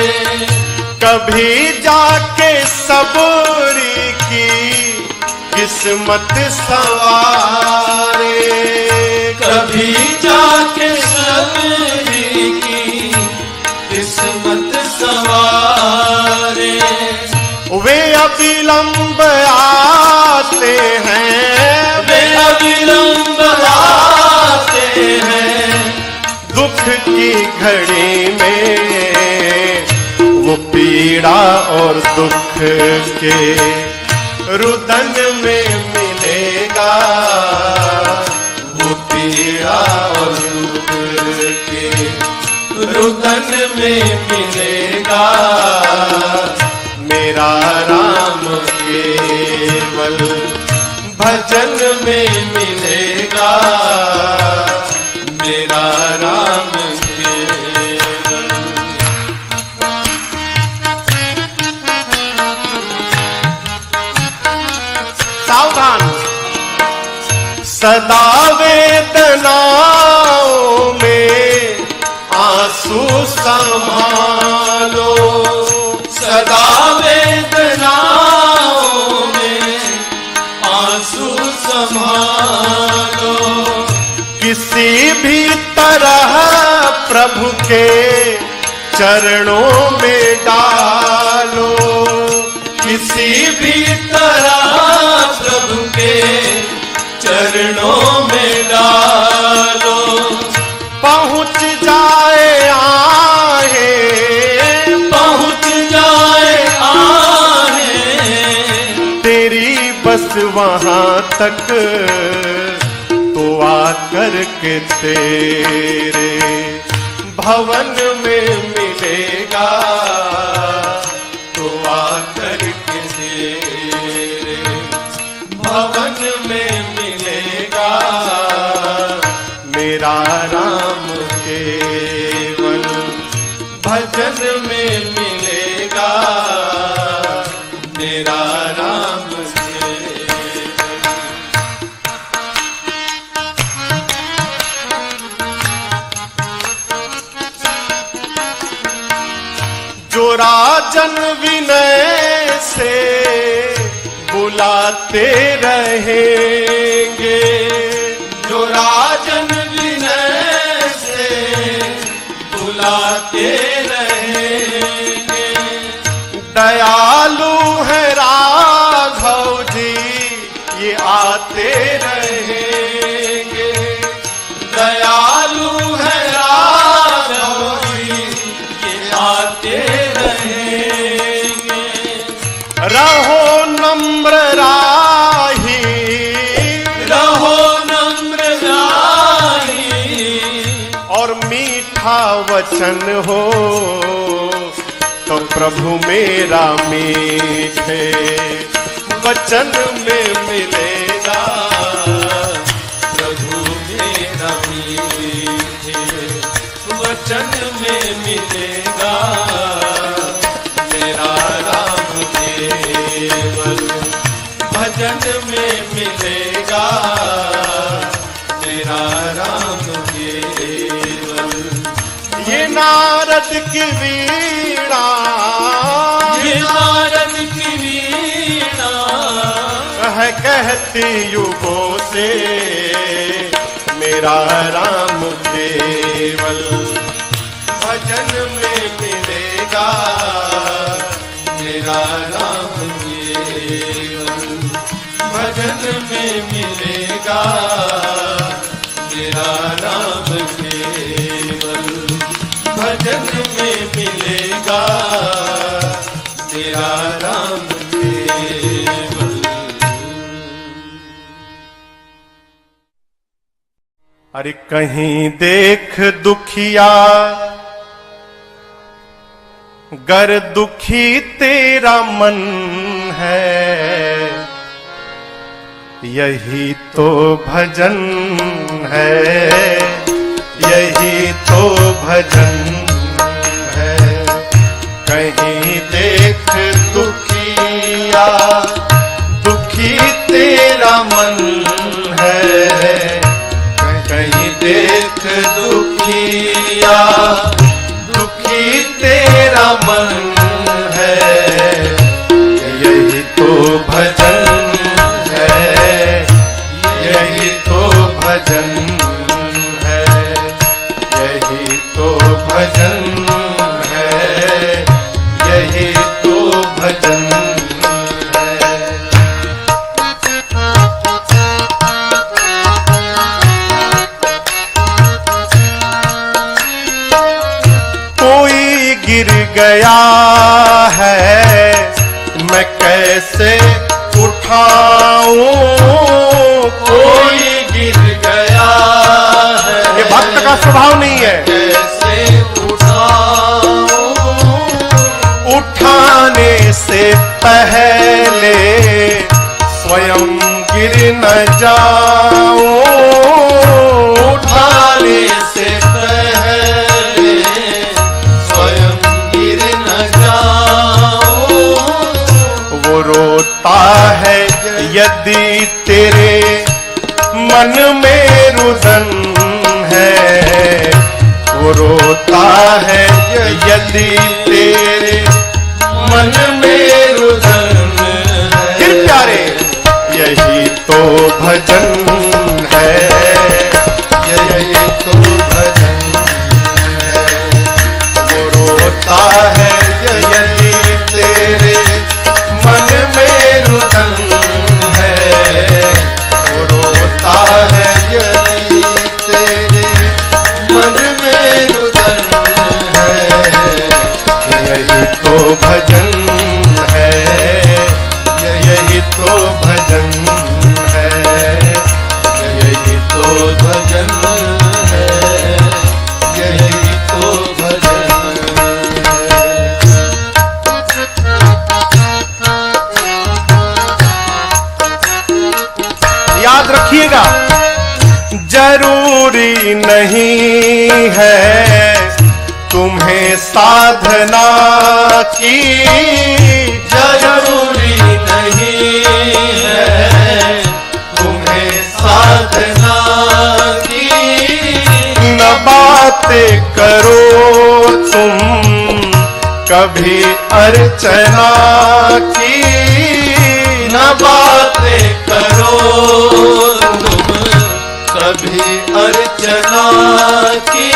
कभी जाके सबरी की किस्मत सवारे, कभी जाके सबरी की किस्मत सवारे। वे अविलंब आते हैं, वे अविलंब आते हैं, दुख की घड़ी में वो पीड़ा और दुख के रुदन में मिलेगा, वो पीड़ा और दुख के रुदन में मिलेगा। मेरा राम केवल भजन में मिलेगा, मेरा राम केवल। सावधान, सदा वेदनाओं में आंसू संभालो, सदा वेदनाओं में आंसू संभालो, किसी भी तरह प्रभु के चरणों में डालो, किसी भी तरह प्रभु के चरणों में डालो। पहुंच जाए आहे, पहुंच जाए आहे, तेरी बस वहां तक, तो आकर के तेरे भवन में मिलेगा, तो आकर के तेरे भवन में मिलेगा। मेरा राम केवल भजन में मिलेगा, मेरा राम जो राजन विनय से बुलाते रहेंगे, जो राजन विनय से बुलाते रहेंगे। दयालु है राघव जी ये आते रहेंगे, दयालु है राघव जी ये आते रहेंगे। रहो नम्र राही, रहो नम्र राही, और मीठा वचन हो तो प्रभु मेरा मीठे वचन में मिलेगा। प्रभु मेरा मीठे वचन में मिलेगा। मेरा राम केवल भजन में मिलेगा। मेरा राम केवल। ये नारद की वीणा, ये नारद की वीणा है कहती युगों से मेरा राम केवल भजन में मिलेगा। मेरा राम केवल भजन में मिलेगा। मेरा राम केवल भजन में मिलेगा। मेरा राम केवल। अरे कहीं देख दुखिया गर दुखी तेरा मन है, यही तो भजन है, यही तो भजन है। कहीं देख दुखिया दुखी तेरा मन है, कहीं देख दुखिया दुखी तेरा मन है, यही तो भजन है, यही तो भजन है, यही तो भजन है, यही तो भजन है। कोई गिर गया है मैं कैसे उठाऊं, कोई गिर गया है, ये भक्त का स्वभाव नहीं है। कैसे उठाऊं, उठाने से पहले स्वयं गिर न जाऊं, उठाने से पहले स्वयं गिर न जाऊं। वो रोता है यदि तेरे मन में रुदन है, वो रोता है यदि तेरे मन में रुदन है। फिर प्यारे यही तो भजन है, यही तो भजन है। वो रोता है यदि तेरे मन में रुदन है, वो रोता है यदि तेरे मन में रुदन है। यही तो भजन है, यही तो भजन है, यही तो भजन है, यही तो भजन है। याद रखिएगा जरूरी नहीं है तुम्हें साधना की, जरूरी नहीं है तुम्हें साधना की। न बातें करो तुम कभी अर्चना की न बातें करो तुम कभी अर्चना की।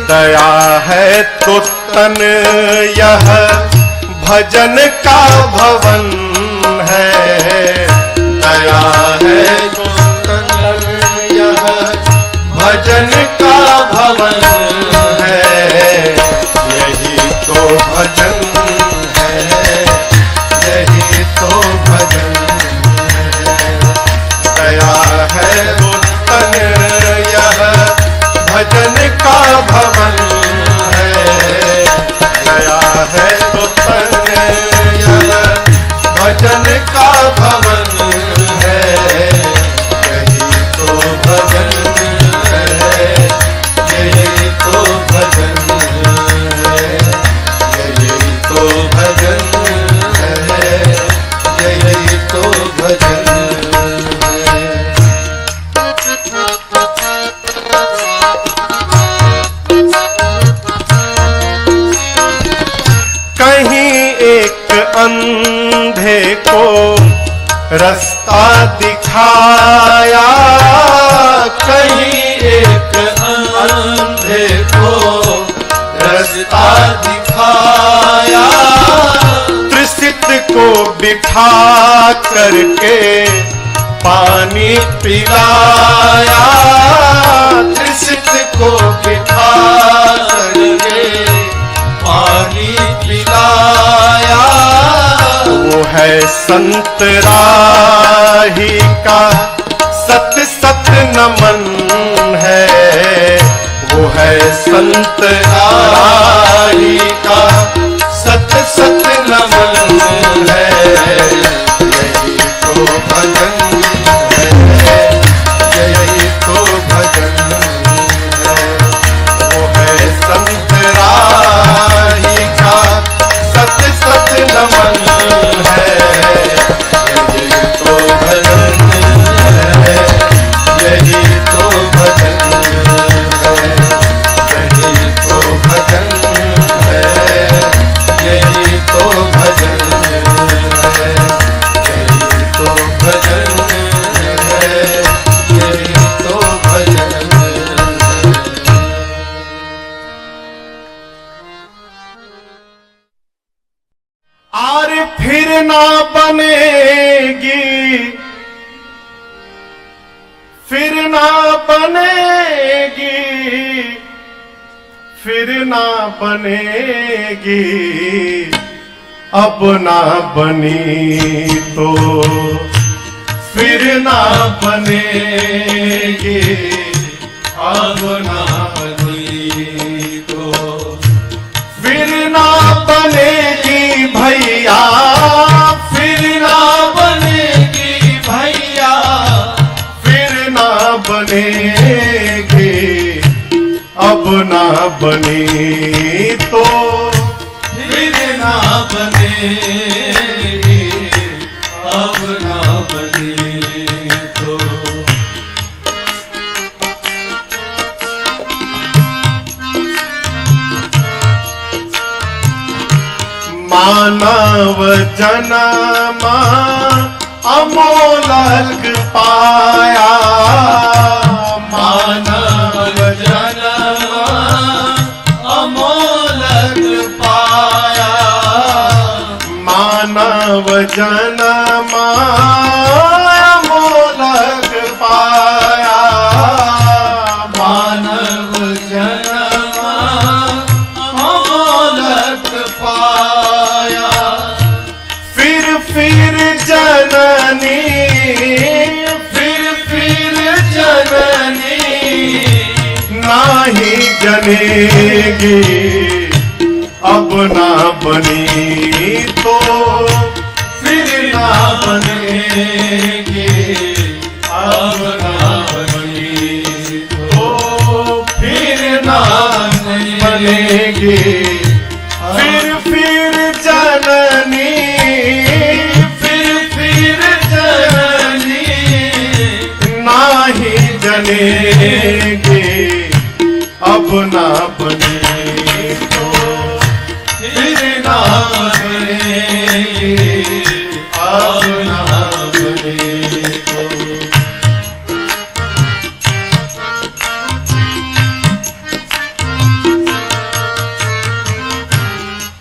दया है तो तन यह भजन का भवन है। दया है तो तन यह भजन का भवन है। यही तो भजन है, यही तो भजन है। दया है तो तन यह भजन का भवन है। दया है तो तन यह भजन का भवन है। यही तो भजन है, यही तो भजन है। यही तो भजन है, यही तो भजन है। कहीं एक अंधे को रास्ता दिखाया। कहीं एक अंधे को रास्ता दिखाया। त्रिसित को बिठा करके पानी पिलाया। त्रिसित को बिठा करके पानी पिलाया। वो है संत राही का सत सत नमन है। वो है संत राही का सत सत नमन है। यही तो भजन है, यही तो भजन है। वो है संत राही का सत सत नमन है। यही तो भजन है, यही तो भजन है। यही तो भजन है, यही तो भजन है। यही तो भजन है, यही तो भजन है। आर फिर ना बनेगी, फिर ना बनेगी, फिर ना बनेगी। अब ना बनी तो फिर ना बनेगी। अब ना बनी तो फिर ना बनेगी भैया। फिर ना बनेगी भैया। फिर ना बनेगी। अब ना बनी तो फिर ना बनेगी। अब ना बनी तो मानव जन्म अमोलक पाया। मानव जन्म अमोलक पाया। मानव जन्म अमोलक पाया। मानव जन्म अमोलक पाया। फिर जननी, फिर जननी नाही जनेगी। अब ना बनी तो फिर ना बनेगी। अब ना बनी तो फिर ना बनेगी। फिर जननी, फिर जननी नाही जनेगी। अब ना बनी तो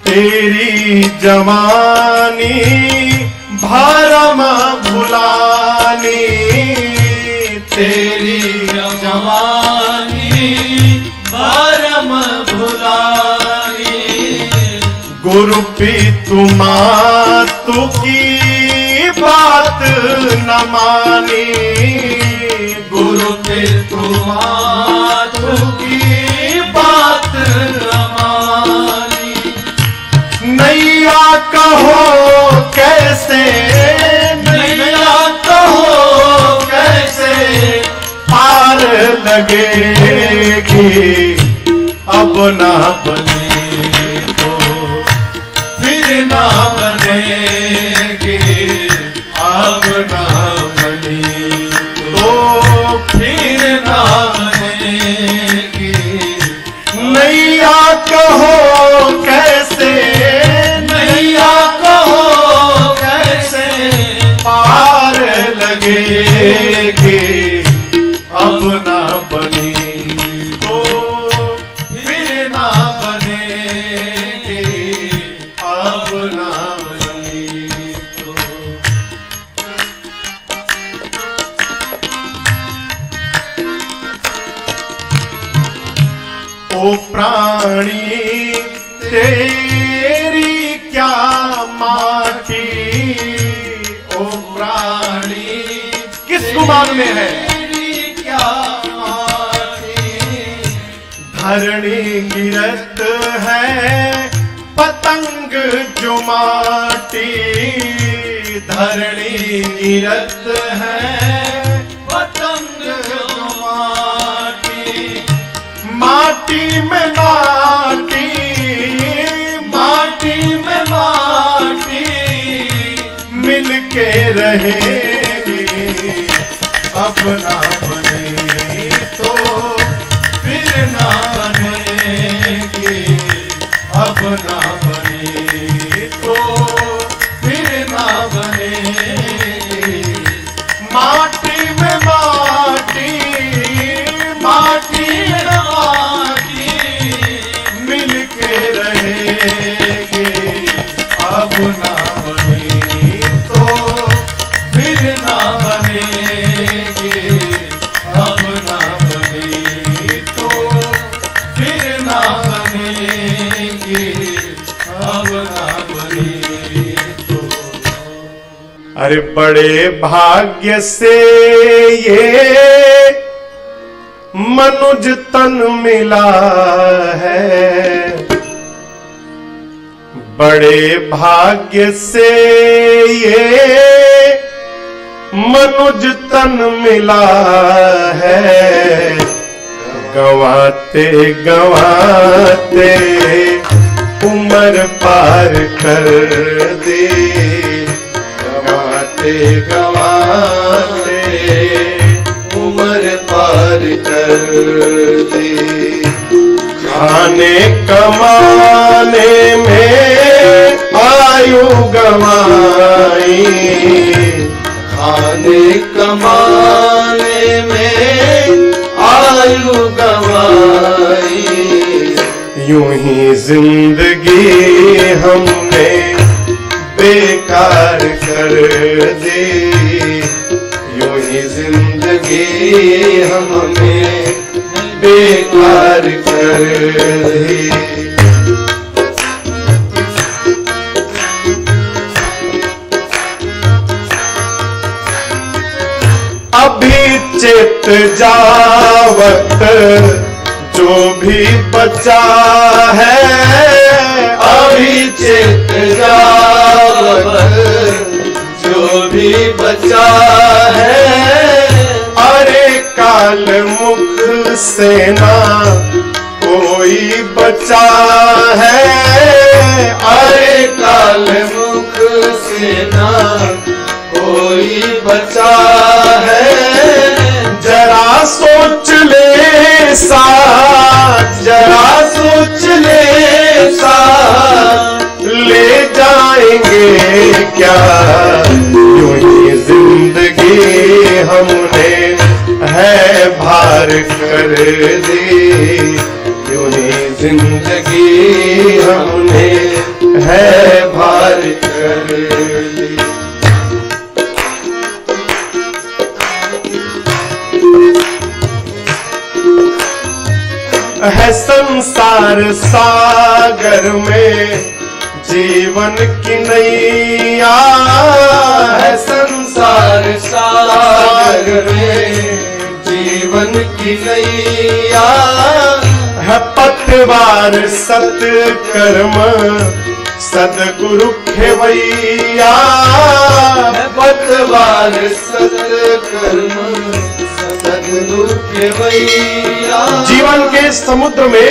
तेरी जवानी भरम भुलानी, तेरी जवानी भरम भुलानी। गुरु पीतु मातु की बात न मानी, गुरु पीतु मातु की बात न मानी। नैया कहो कैसे, नैया कहो कैसे पार लगेगी, अब ना बने तो फिर ना बनेगी, अब ना बनी तो फिर ना बनेगी। नैया कहो कैसे, नैया कहो कैसे पार लगेगी, अब ना बनी तो फिर ना बनेगी, अब ना बनी तो। ओ प्राणी तेरी क्या माटी, ओ प्राणी किस गुमान में है, तेरी क्या माटी। धरणी गिरत है पतंग जुमाटी, धरणी गिरत है पतंग माटी। माटी में माटी, माटी में माटी मिलके रहेगी, अब ना बने तो फिर ना बनेगी, अब ना बने तो फिर ना बनेगी। माटी में माटी, माटी में माटी मिलके रहेगी, अब ना बने तो फिर ना बनेगी, अब ना बने तो फिर ना बनेगी, अब ना बने तो। अरे बड़े भाग्य से ये मनुज तन मिला है, बड़े भाग्य से ये मनुज तन मिला है, गवाते गवाते उम्र पार कर दे, गवाते गवाते उम्र पार कर दे। खाने कमाने में आयु गवाई, खाने कमाने में आयु गवाई। यूं ही जिंदगी हमने बेकार कर दी, यूं ही जिंदगी हमने बेकार कर दी। अभी चित जावत जो भी बचा है, अभी चित जावत जो भी बचा है। अरे काल मुख से ना कोई बचा है, अरे काल मुख से ना कोई बचा है। जरा सोच ले साथ, जरा सोच ले साथ, ले जाएंगे क्या यूं ही जिंदगी हमने है भार कर दी, यूं ही जिंदगी हमने है भार कर ली। है संसार सागर में जीवन की नैया, है संसार सागर में जीवन की नैया, है पतवार सत्कर्म सदगुरु खेवैया, है पतवार सत्कर्म सदगुरु खेवैया। जीवन के समुद्र में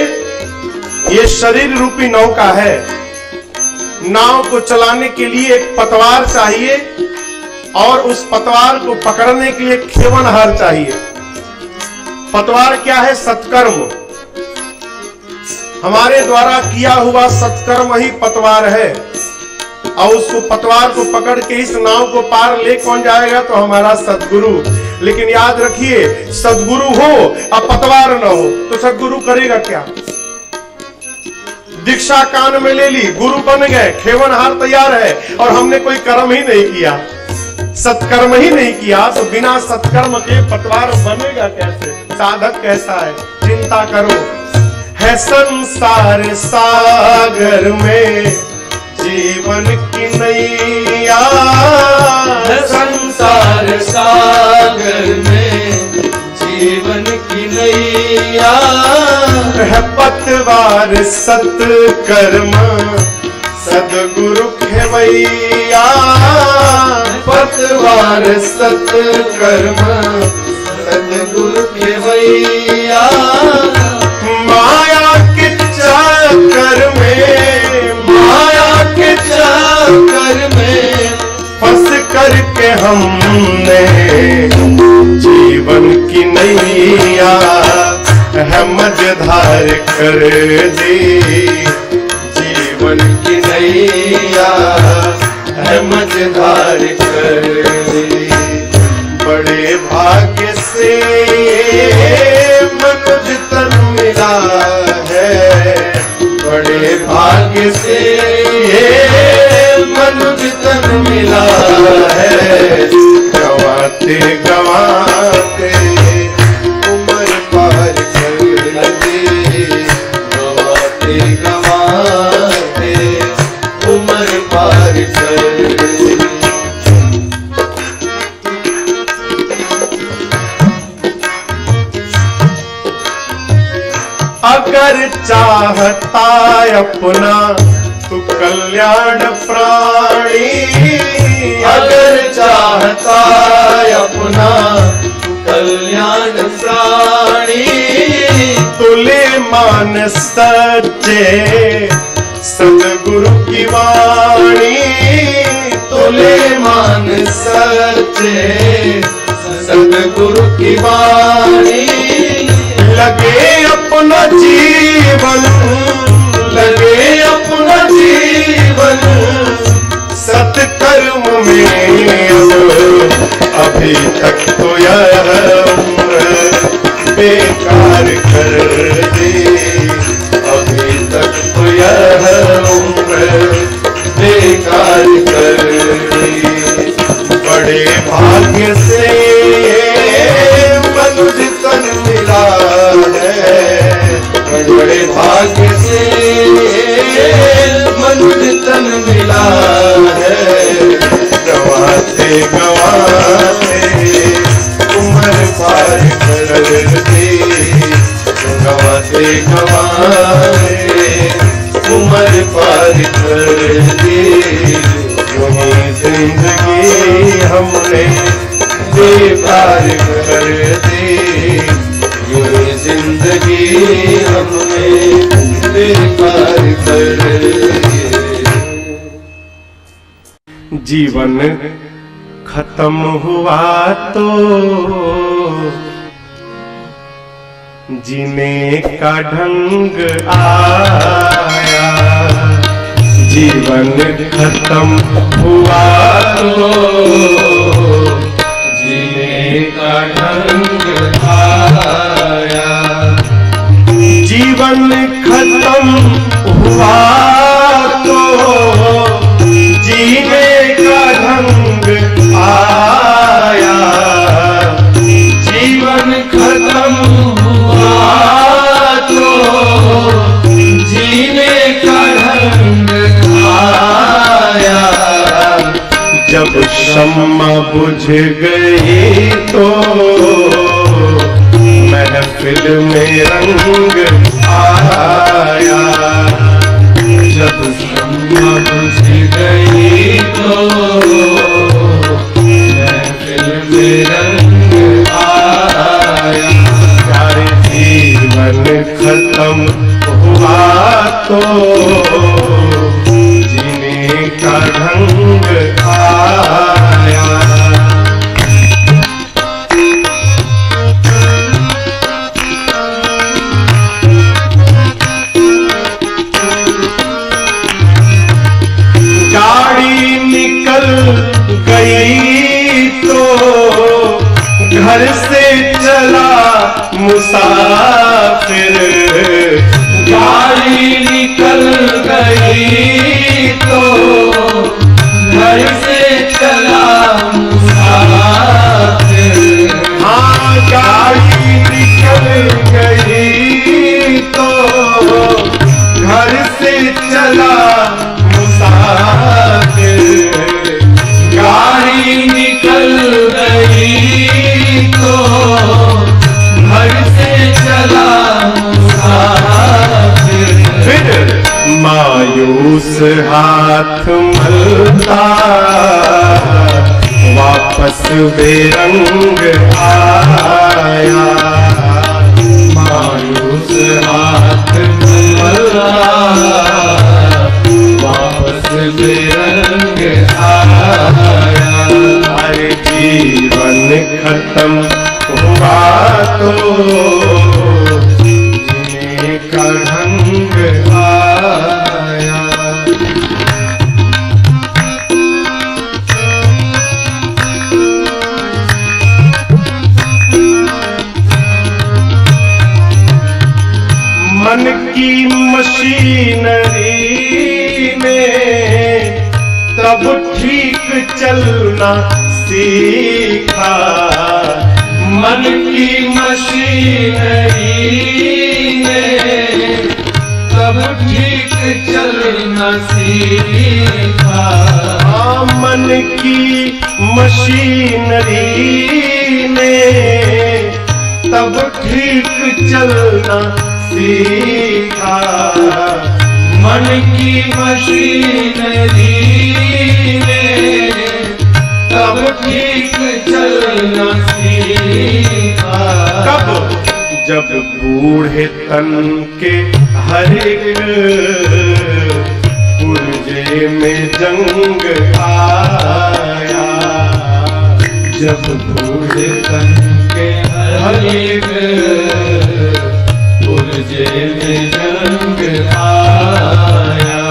ये शरीर रूपी नौका है। नाव को चलाने के लिए एक पतवार चाहिए और उस पतवार को पकड़ने के लिए खेवनहार चाहिए। पतवार क्या है? सत्कर्म। हमारे द्वारा किया हुआ सत्कर्म ही पतवार है और उसको पतवार को पकड़ के इस नाव को पार ले कौन जाएगा? तो हमारा सद्गुरु। लेकिन याद रखिए, सद्गुरु हो और पतवार न हो तो सद्गुरु करेगा क्या? दीक्षा कान में ले ली, गुरु बन गए, खेवनहार तैयार है और हमने कोई कर्म ही नहीं किया, सत्कर्म ही नहीं किया, तो बिना सत्कर्म के पतवार बनेगा कैसे? साधक कैसा है? चिंता करो। है संसार सागर में जीवन की नैया, है संसार सागर में जीवन की नैया, है पतवार सत्कर्म सदगुरु खेवैया, पतवार सत्कर्म सदगुरु खेवैया। माया के चक्कर में, माया के चक्कर में फंस करके हमने जीवन की नैया है मझधार कर दी, जीवन की नैया है मझधार कर दी। बड़े भाग्य से मनुज तन मिला है, बड़े भाग्य से मनुज तन मिला है। गवाते गवाते उम्र पार कर दी, गवाते गवाते उम्र पार कर दी। अगर चाहता अपना तू कल्याण प्राणी, अगर चाहता अपना तू कल्याण प्राणी, तुले मान सच्चे सदगुरु की वाणी, तुले मान सच्चे सदगुरु की वाणी। लगे अपना जीवन, लगे अपना जीवन सत्कर्म में, अभी तक तो यह उम्र बेकार कर दी, अभी तक तो यह उम्र बेकार कर दी। बड़े भाग्य से मनुज तन मिला है, बड़े भाग्य से मनुज तन मिला है। गवाते गवाते उम्र पार कर दी, गवाते गवाते उम्र पार कर दी। यूं जिंदगी हमने बेकार कर दी, यूं जिंदगी हमने बेकार कर दी। जीवन खत्म हुआ तो जीने का ढंग आया, जीवन खत्म हुआ तो जीने का ढंग आया, जीवन खत्म हुआ तो गई तो महफिल में रंग आया, जब शम्मा बुझ गई तो महफिल में रंग आया। सारे जीवन खत्म हुआ तो जीने का ढंग आया। गाड़ी निकल गई तो घर से चला मुसाफिर, गाड़ी निकल गई तो घर से चला मुसाफिर। हाँ गाड़ी निकल गई तो घर से चला मुसाफिर, गाड़ी निकल गई तो घर से चला मुसाफिर। फिर मायूस हाथ मलता वापस बेरंग आया, मायूस हाथ मलता वापस बेरंग आया। हर जीवन खत्म हुआ तो जीने का ढंग आया। मन की मशीनरी में तब ठीक चलना सीखा, मन की मशीनरी ने तब ठीक चलना सीखा। हाँ मन की मशीनरी ने तब ठीक चलना सीखा, मन की मशीनरी ने तब ठीक चलना सीखा। कब जब बूढ़े तन के हर एक पुर्जे में जंग आया, जब बूढ़े तन के हर एक पुर्जे में जंग आया।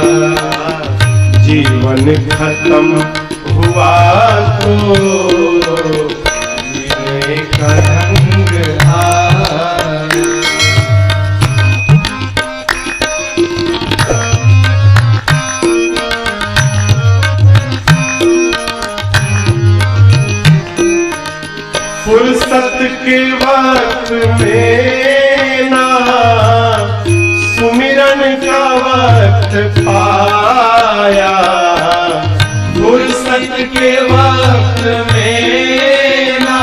जीवन खत्म हुआ तो जीने का ढंग आया। फुर्सत के वक्त में ना सुमिरन का वक्त पाया, फुर्सत के वक्त में ना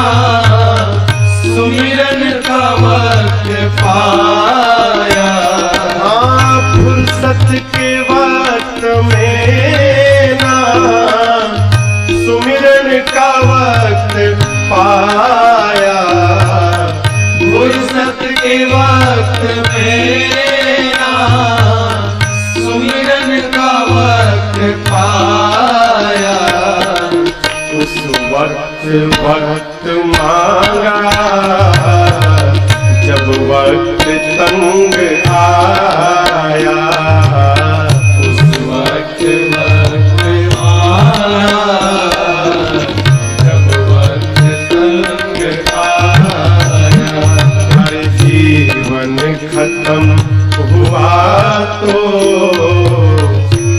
सुमिरन का वक्त पाया। हाँ फुर्सत के वक्त में ना सुमिरन का वक्त पाया, फुर्सत के वक्त में ना सुमिरन का वक्त पाया। उस वक्त मांगा जब वक्त तंग आया, उस वक्त आया जब वक्त तंग आया। हर जीवन खत्म हुआ तो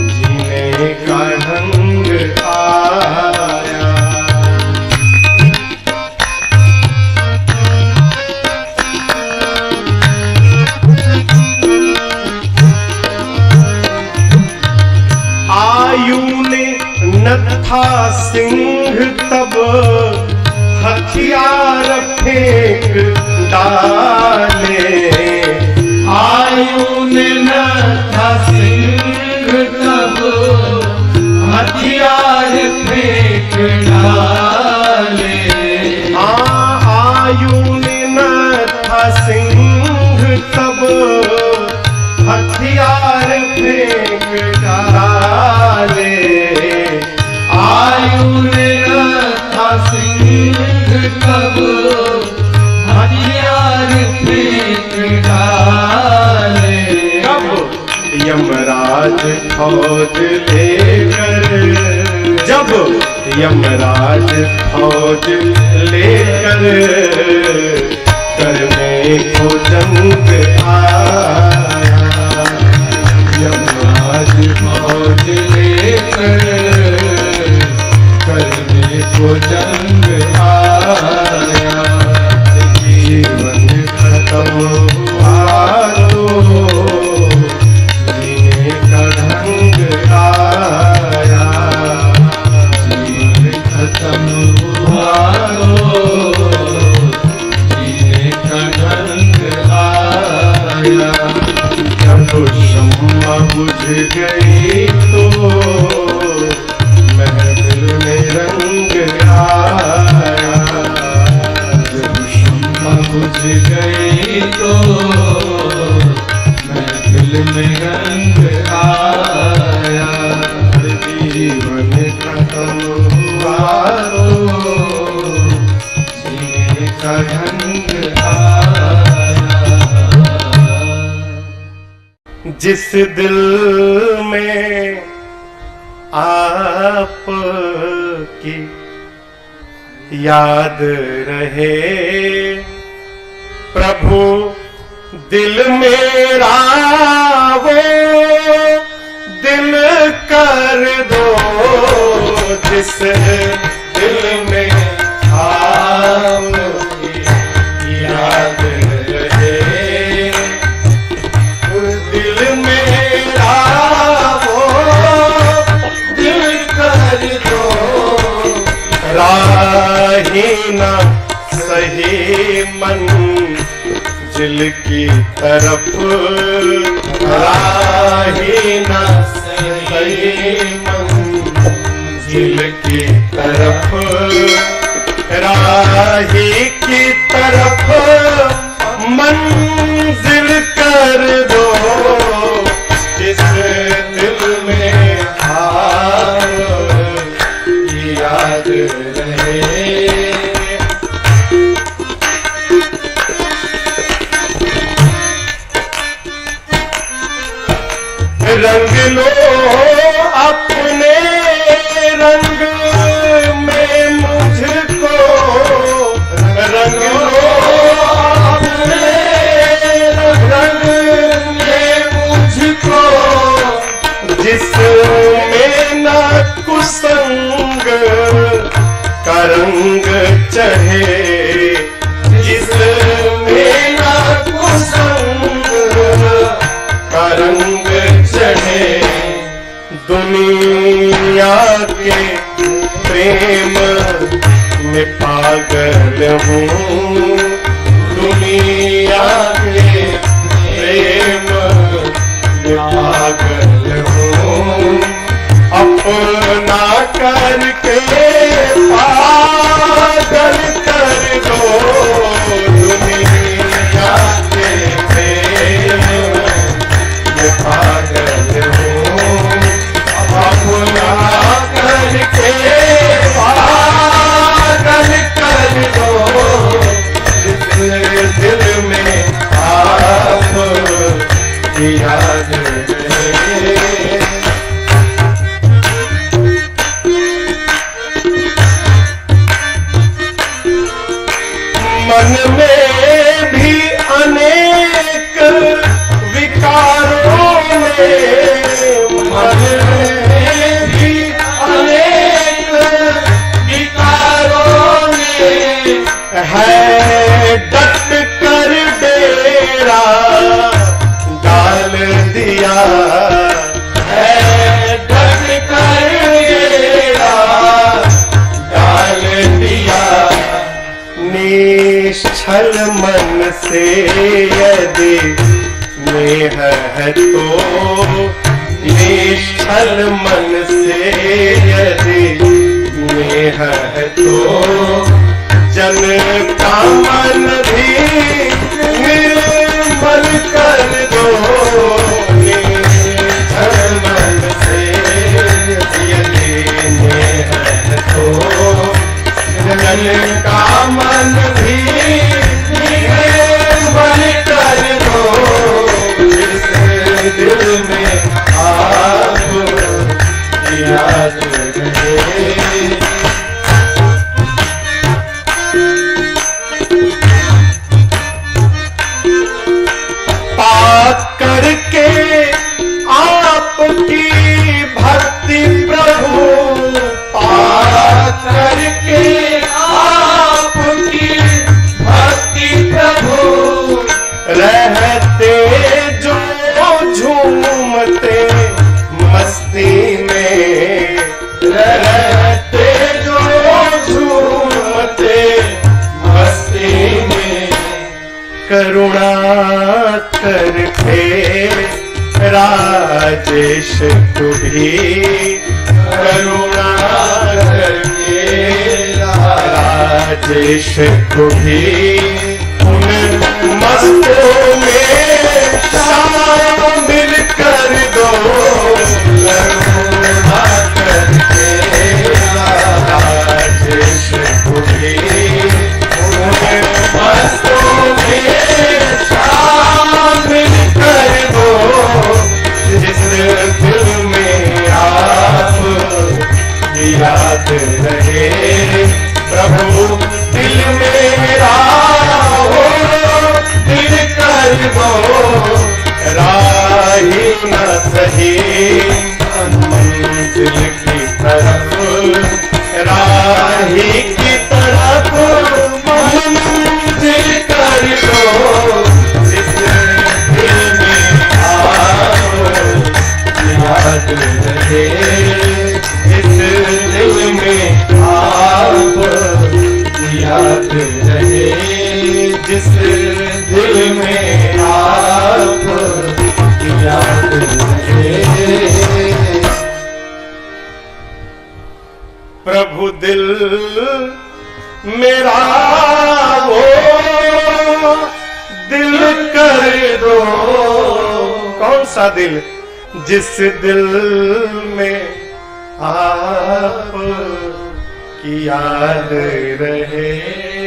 जीने का ढंग आया। फेंक डाले। आयु ने न था सिंह तब हथियार फेंक डाले। आयु ने न था सिंह तब हथियार फेंक डाले। आयु ने न था सिंह तब हथियार फेंक डाले। कब यमराज फौज लेकर, जब यमराज फौज लेकर करने को जंग आया। यमराज फौज लेकर करने को जंग आया। जीवन खत्म हुआ तो जीने का ढंग आया। जीवन खत्म हुआ तो जीने का ढंग आया। जब शम्मा बुझ गई तो महफिल में रंग आया। जब शम्मा बुझ गई तो महफिल में रंग आया। जीवन खत्म हुआ तो जीने का ढंग आया। जिस दिल में आप की याद रहे प्रभु, दिल मेरा वो दिल कर दो। जिस दिल में आपकी याद रहे, दिल मेरा वो दिल कर दो। राही ना सही मंजिल की तरफ, राही ना सही मंजिल की तरफ, राही की तरफ मंजिल कर दो। जिस दिल में आपकी याद रहे। रंग लो अपने रंग में मुझको, रंग लो अपने रंग में मुझको। जिसमें न कुसंग का रंग चढ़े, जिसमें न कुसंग का रंग चढ़े। दुनिया के प्रेम में पागल हूँ, दुनिया के प्रेम में पागल हूँ। अपना करके पागल कर दो। दुनिया के प्रेम में पागल हूँ। अपना करके पागल कर दो। जिस दिल में आप की याद रहे। मन में भी अनेक विकारों में, मन में भी अनेक विकारों में है डट कर डेरा डाल दिया। है डट कर डेरा डाल दिया। नी निश्चल मन से यदि नेह है तो, निश्चल मन से यदि नेह है तो, जन का मन भी निर्मल कर दो। निश्चल मन से यदि नेह है तो, जन का मन भी निर्मल कर दो। जिस दिल में आप याद रहे, पाक करके आपकी भक्ति प्रभु, पाक करके आपकी भक्ति प्रभु, रहते जो झूमते मस्ती में, रहते जो झूमते मस्ती में, करुणा करके राजेश तू भी, करुणा करके राजेश तू भी, उन मस्तों में शामिल कर दो। करुणा करके राजेश तू भी, उन मस्तों में शामिल कर दो। जिस दिल में आप याद रहे, प्रभु दिल मेरा हो दिल कर दो। राही न सही मंजिल की तरफ, राही की तरफ मंजिल कर दो। जिस दिल में आप याद रहे, जिस दिल में आप याद रहे, जिस दिल में आप याद रहे। प्रभु दिल मेरा वो दिल कर दो। कौन सा दिल? जिस दिल में आप की याद रहे।